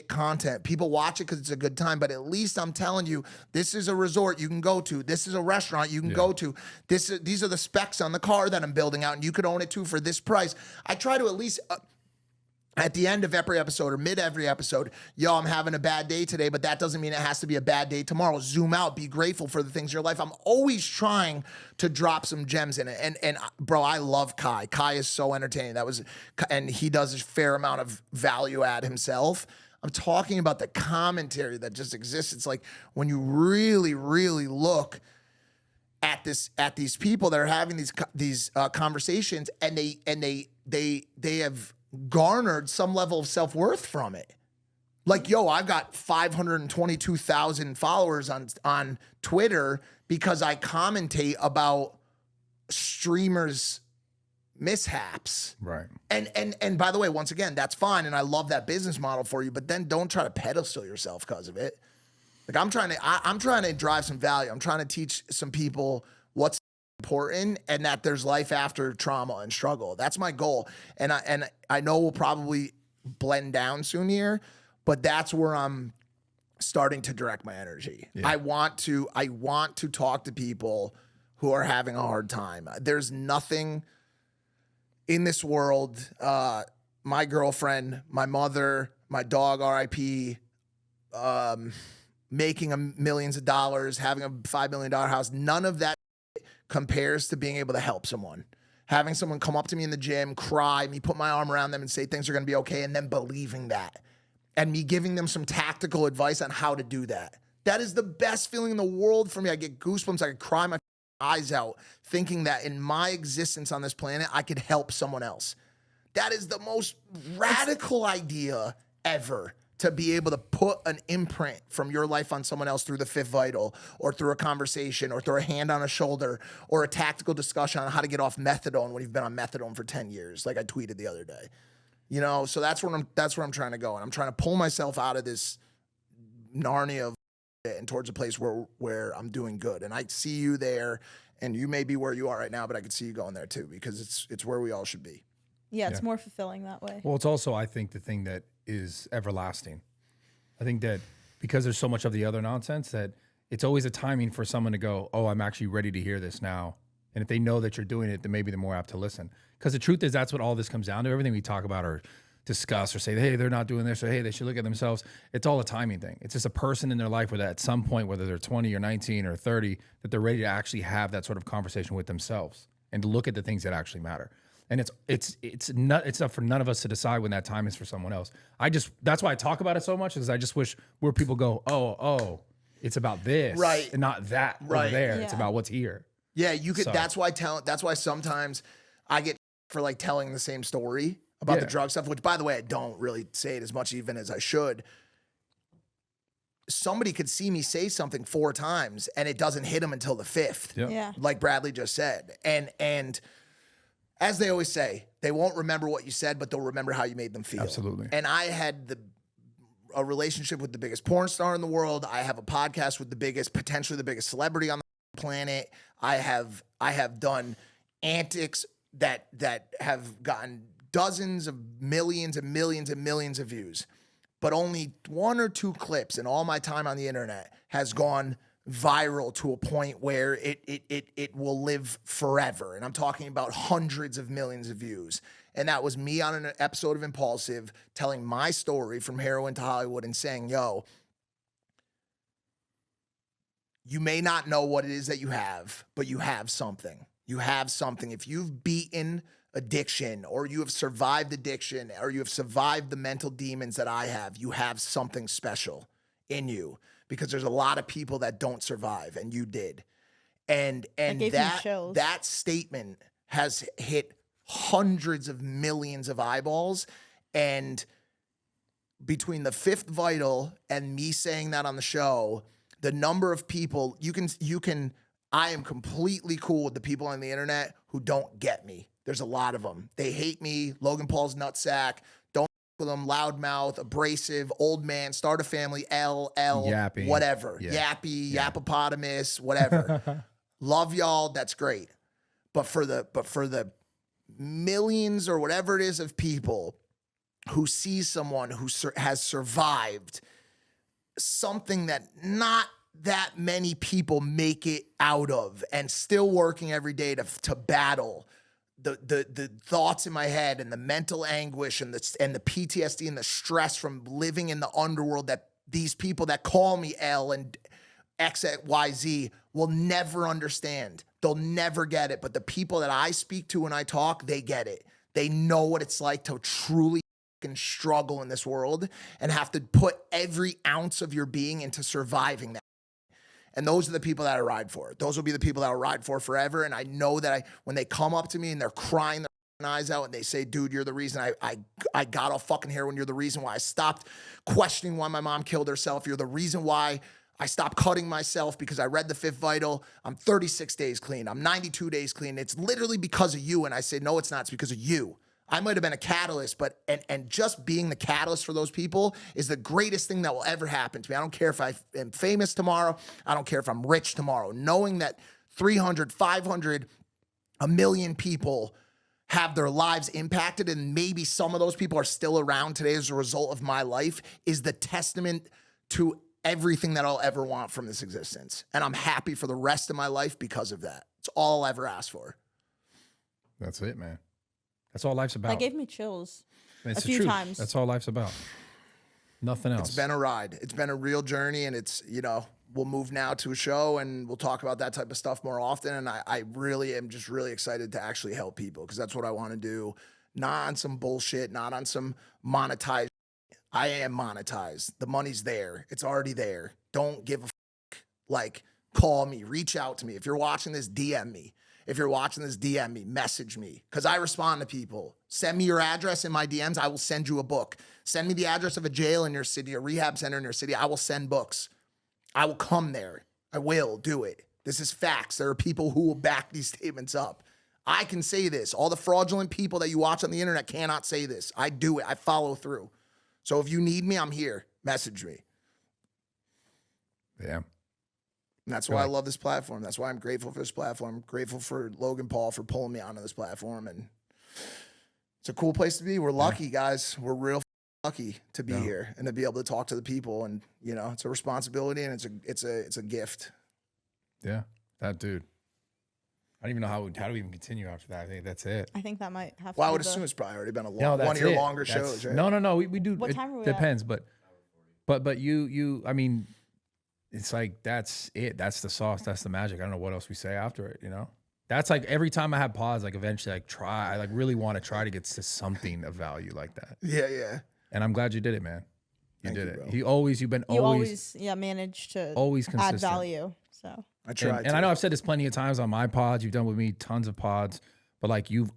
content. People watch it because it's a good time, but at least I'm telling you, this is a resort you can go to. This is a restaurant you can go to. These are the specs on the car that I'm building out, and you could own it too for this price. I try to at least... at the end of every episode or mid every episode, yo, I'm having a bad day today, but that doesn't mean it has to be a bad day tomorrow. Zoom out, be grateful for the things in your life. I'm always trying to drop some gems in it. And bro, I love Kai. Kai is so entertaining. And he does a fair amount of value add himself. I'm talking about the commentary that just exists. It's like when you really, really look at these people that are having these conversations, and they have garnered some level of self-worth from it. Like, yo, I've got 522,000 followers on Twitter because I commentate about streamers' mishaps. Right. And by the way, once again, that's fine, and I love that business model for you, but then don't try to pedestal yourself because of it. Like, I'm trying to drive some value. I'm trying to teach some people what's important, and that there's life after trauma and struggle. That's my goal. And I know we'll probably blend down soon here, but that's where I'm starting to direct my energy. Yeah. I want to talk to people who are having a hard time. There's nothing in this world, my girlfriend, my mother, my dog, RIP, making millions of dollars, having a $5 million house, none of that compares to being able to help someone. Having someone come up to me in the gym, cry, me put my arm around them and say things are going to be okay, and then believing that. And me giving them some tactical advice on how to do that. That is the best feeling in the world for me. I get goosebumps. I could cry my eyes out thinking that in my existence on this planet, I could help someone else. That is the most radical idea ever, to be able to put an imprint from your life on someone else through the fifth vital, or through a conversation, or through a hand on a shoulder, or a tactical discussion on how to get off methadone when you've been on methadone for 10 years, like I tweeted the other day. You know, so that's where I'm trying to go. And I'm trying to pull myself out of this Narnia of and towards a place where I'm doing good. And I see you there, and you may be where you are right now, but I could see you going there too, because it's where we all should be. Yeah, it's more fulfilling that way. Well, it's also, I think, the thing that is everlasting. I think that because there's so much of the other nonsense, that it's always a timing for someone to go, oh, I'm actually ready to hear this now. And if they know that you're doing it, then maybe they're more apt to listen. Because the truth is, that's what all this comes down to. Everything we talk about or discuss or say, hey, they're not doing this, or hey, they should look at themselves. It's all a timing thing. It's just a person in their life where that at some point, whether they're 20 or 19 or 30, that they're ready to actually have that sort of conversation with themselves and to look at the things that actually matter. And it's not for none of us to decide when that time is for someone else. That's why I talk about it so much, is I just wish where people go, oh, it's about this, right, and not that over there. Yeah. It's about what's here. Yeah, you could. So. That's why sometimes I get for like telling the same story about the drug stuff. Which, by the way, I don't really say it as much even as I should. Somebody could see me say something 4 times and it doesn't hit them until the 5th. Yeah. Like Bradley just said, and. As they always say, they won't remember what you said, but they'll remember how you made them feel. Absolutely. And I had a relationship with the biggest porn star in the world. I have a podcast with potentially the biggest celebrity on the planet. I have done antics that have gotten dozens of millions and millions and millions of views. But only 1 or 2 clips in all my time on the internet has gone viral to a point where it will live forever. And I'm talking about hundreds of millions of views. And that was me on an episode of Impulsive telling my story from heroin to Hollywood and saying, yo, you may not know what it is that you have, but you have something. You have something. If you've beaten addiction, or you have survived addiction, or you have survived the mental demons that I have, you have something special in you. Because there's a lot of people that don't survive, and you did. And that statement has hit hundreds of millions of eyeballs. And between the fifth vital and me saying that on the show, the number of people I am completely cool with the people on the internet who don't get me. There's a lot of them. They hate me. Logan Paul's nutsack. Don't with them, loudmouth, abrasive, old man, start a family, Yappy. whatever. Yeah. Yappy, yappopotamus, whatever. Love y'all, that's great. But for the millions or whatever it is of people who see someone who has survived something that not that many people make it out of, and still working every day to battle the thoughts in my head and the mental anguish and the PTSD and the stress from living in the underworld that these people that call me L and XYZ will never understand. They'll never get it. But the people that I speak to when I talk, they get it. They know what it's like to truly struggle in this world and have to put every ounce of your being into surviving that. And those are the people that I ride for. Those will be the people that I'll ride for forever. And I know that when they come up to me and they're crying their eyes out and they say, dude, you're the reason I got off fucking heroin. You're the reason why I stopped questioning why my mom killed herself. You're the reason why I stopped cutting myself because I read the Fifth Vital. I'm 36 days clean. I'm 92 days clean. It's literally because of you. And I say, no, it's not. It's because of you. I might have been a catalyst, but and just being the catalyst for those people is the greatest thing that will ever happen to me. I don't care if I am famous tomorrow. I don't care if I'm rich tomorrow. Knowing that 300, 500, 1 million people have their lives impacted, and maybe some of those people are still around today as a result of my life, is the testament to everything that I'll ever want from this existence. And I'm happy for the rest of my life because of that. It's all I'll ever ask for. That's it, man. That's all life's about. That gave me chills a few times. That's all life's about. Nothing else. It's been a ride. It's been a real journey, and it's, we'll move now to a show and we'll talk about that type of stuff more often. And I really am just really excited to actually help people because that's what I want to do. Not on some bullshit, not on some monetized. I am monetized. The money's there. It's already there. Don't give a fuck. Like, call me, reach out to me. If you're watching this, DM me. If you're watching this, DM me, message me, because I respond to people. Send me your address in my DMs. I will send you a book. Send me the address of a jail in your city, a rehab center in your city. I will send books. I will come there. I will do it. This is facts. There are people who will back these statements up. I can say this. All the fraudulent people that you watch on the internet cannot say this. I do it. I follow through. So if you need me, I'm here. Message me. Yeah. And that's why I love this platform. That's why I'm grateful for this platform. I'm grateful for Logan Paul for pulling me onto this platform. And it's a cool place to be. We're lucky, guys. We're real lucky to be here and to be able to talk to the people. And, you know, it's a responsibility and it's a gift. Yeah. That dude. I don't even know how do we even continue after that. I think that's it. I think that might have to Well, I be would assume it's probably already been a No, one of your it. longer That's- shows, right? No. We do. What it time are we depends, but you. I mean, it's like that's it. That's the sauce. That's the magic. I don't know what else we say after it. You know, that's like every time I have pods, like eventually, I like really want to try to get to something of value like that. Yeah. And I'm glad you did it, man. You Thank did you, it. bro. You've been You always managed to always add consistent. value. So I tried. And I know I've said this plenty of times on my pods. You've done with me tons of pods, but like you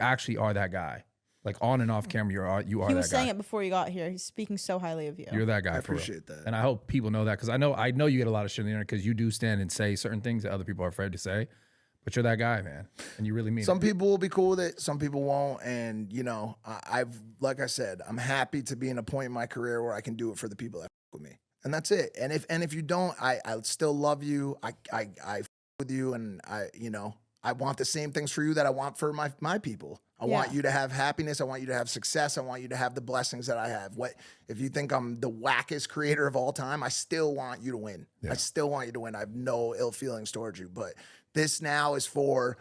actually are that guy. Like on and off camera, you are he that was guy. saying it before you got here. He's speaking so highly of you. You're that guy. I for real. appreciate that. And I hope people know that because I know you get a lot of shit on the internet because you do stand and say certain things that other people are afraid to say. But you're that guy, man, and you really mean Some it. people will be cool with it. Some people won't. And, you know, like I said, I'm happy to be in a point in my career where I can do it for the people that fuck with me. And that's it. And if you don't, I still love you. I fuck with you. And I want the same things for you that I want for my people. I want you to have happiness. I want you to have success. I want you to have the blessings that I have. If you think I'm the wackest creator of all time, I still want you to win. Yeah. I still want you to win. I have no ill feelings towards you. But this now is for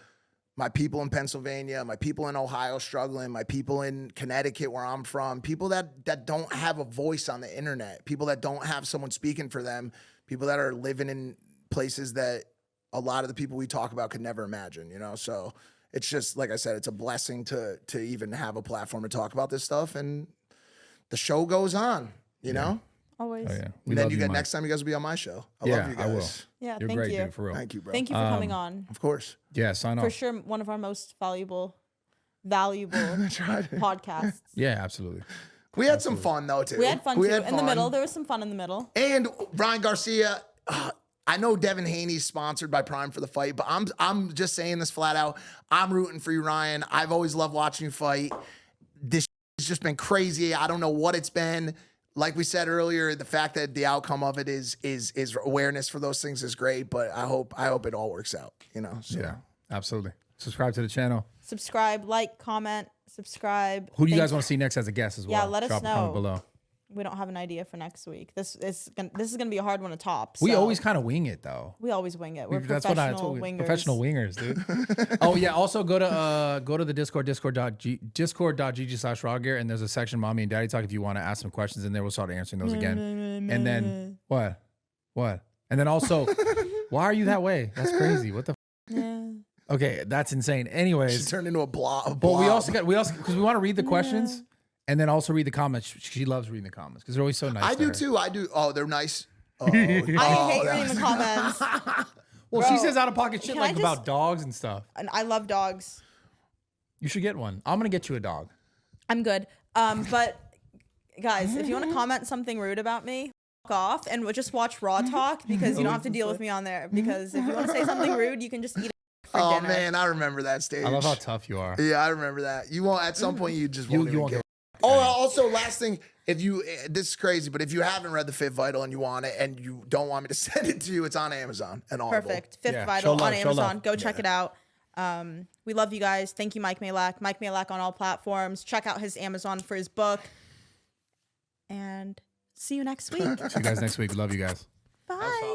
my people in Pennsylvania, my people in Ohio struggling, my people in Connecticut where I'm from, people that don't have a voice on the internet, people that don't have someone speaking for them, people that are living in places that a lot of the people we talk about could never imagine, you know? So it's just, like I said, it's a blessing to even have a platform to talk about this stuff. And the show goes on, you know? Always. Oh, yeah. And then next time you guys will be on my show. I love you guys. I will. Yeah, You're thank great, you. dude, for real. Thank you, bro. Thank you for coming on. Of course. Yeah, sign off. For sure, one of our most valuable podcasts. Yeah, absolutely. We had some fun though too. We had fun too. In the middle, there was some fun in the middle. And Ryan Garcia, I know Devin Haney's sponsored by Prime for the fight, but I'm just saying this flat out. I'm rooting for you, Ryan. I've always loved watching you fight. This has just been crazy. I don't know what it's been. Like we said earlier, the fact that the outcome of it is awareness for those things is great, but I hope it all works out, you know? So. Yeah, absolutely. Subscribe to the channel. Subscribe, like, comment, subscribe. Who do you guys want to see next as a guest as well? Yeah, let us Drop know. a comment below. We don't have an idea for next week. This is gonna be a hard one to top. We so always kind of wing it though. We always wing it. We're That's what I professional told you. wingers. Professional wingers, dude. Oh yeah. Also go to the discord.gg/rawgear and there's a section Mommy and Daddy Talk if you want to ask some questions in there. We'll start answering those again. And then what? And then also, why are you that way? That's crazy. What the? Okay, that's insane. Anyways, she turned into a blob. But we also because we want to read the questions. And then also read the comments. She loves reading the comments because they're always so nice. I do too. I do. Oh, they're nice. Oh, I hate reading the comments. Well, Bro, she says out of pocket shit like I about dogs and stuff. And I love dogs. You should get one. I'm gonna get you a dog. I'm good. But guys, if you want to comment something rude about me, fuck off and just watch Raw Talk because you don't have to deal with me on there. Because if you want to say something rude, you can just eat it for dinner. Man, I remember that stage. I love how tough you are. Yeah, I remember that. You won't. At some point, you just won't even won't get. Oh, also, last thing, this is crazy, but if you haven't read The Fifth Vital and you want it and you don't want me to send it to you, it's on Amazon and Audible. Perfect. Fifth Vital on Amazon. Go check it out. We love you guys. Thank you, Mike Majlak. Mike Majlak on all platforms. Check out his Amazon for his book. And see you next week. See you guys next week. Love you guys. Bye.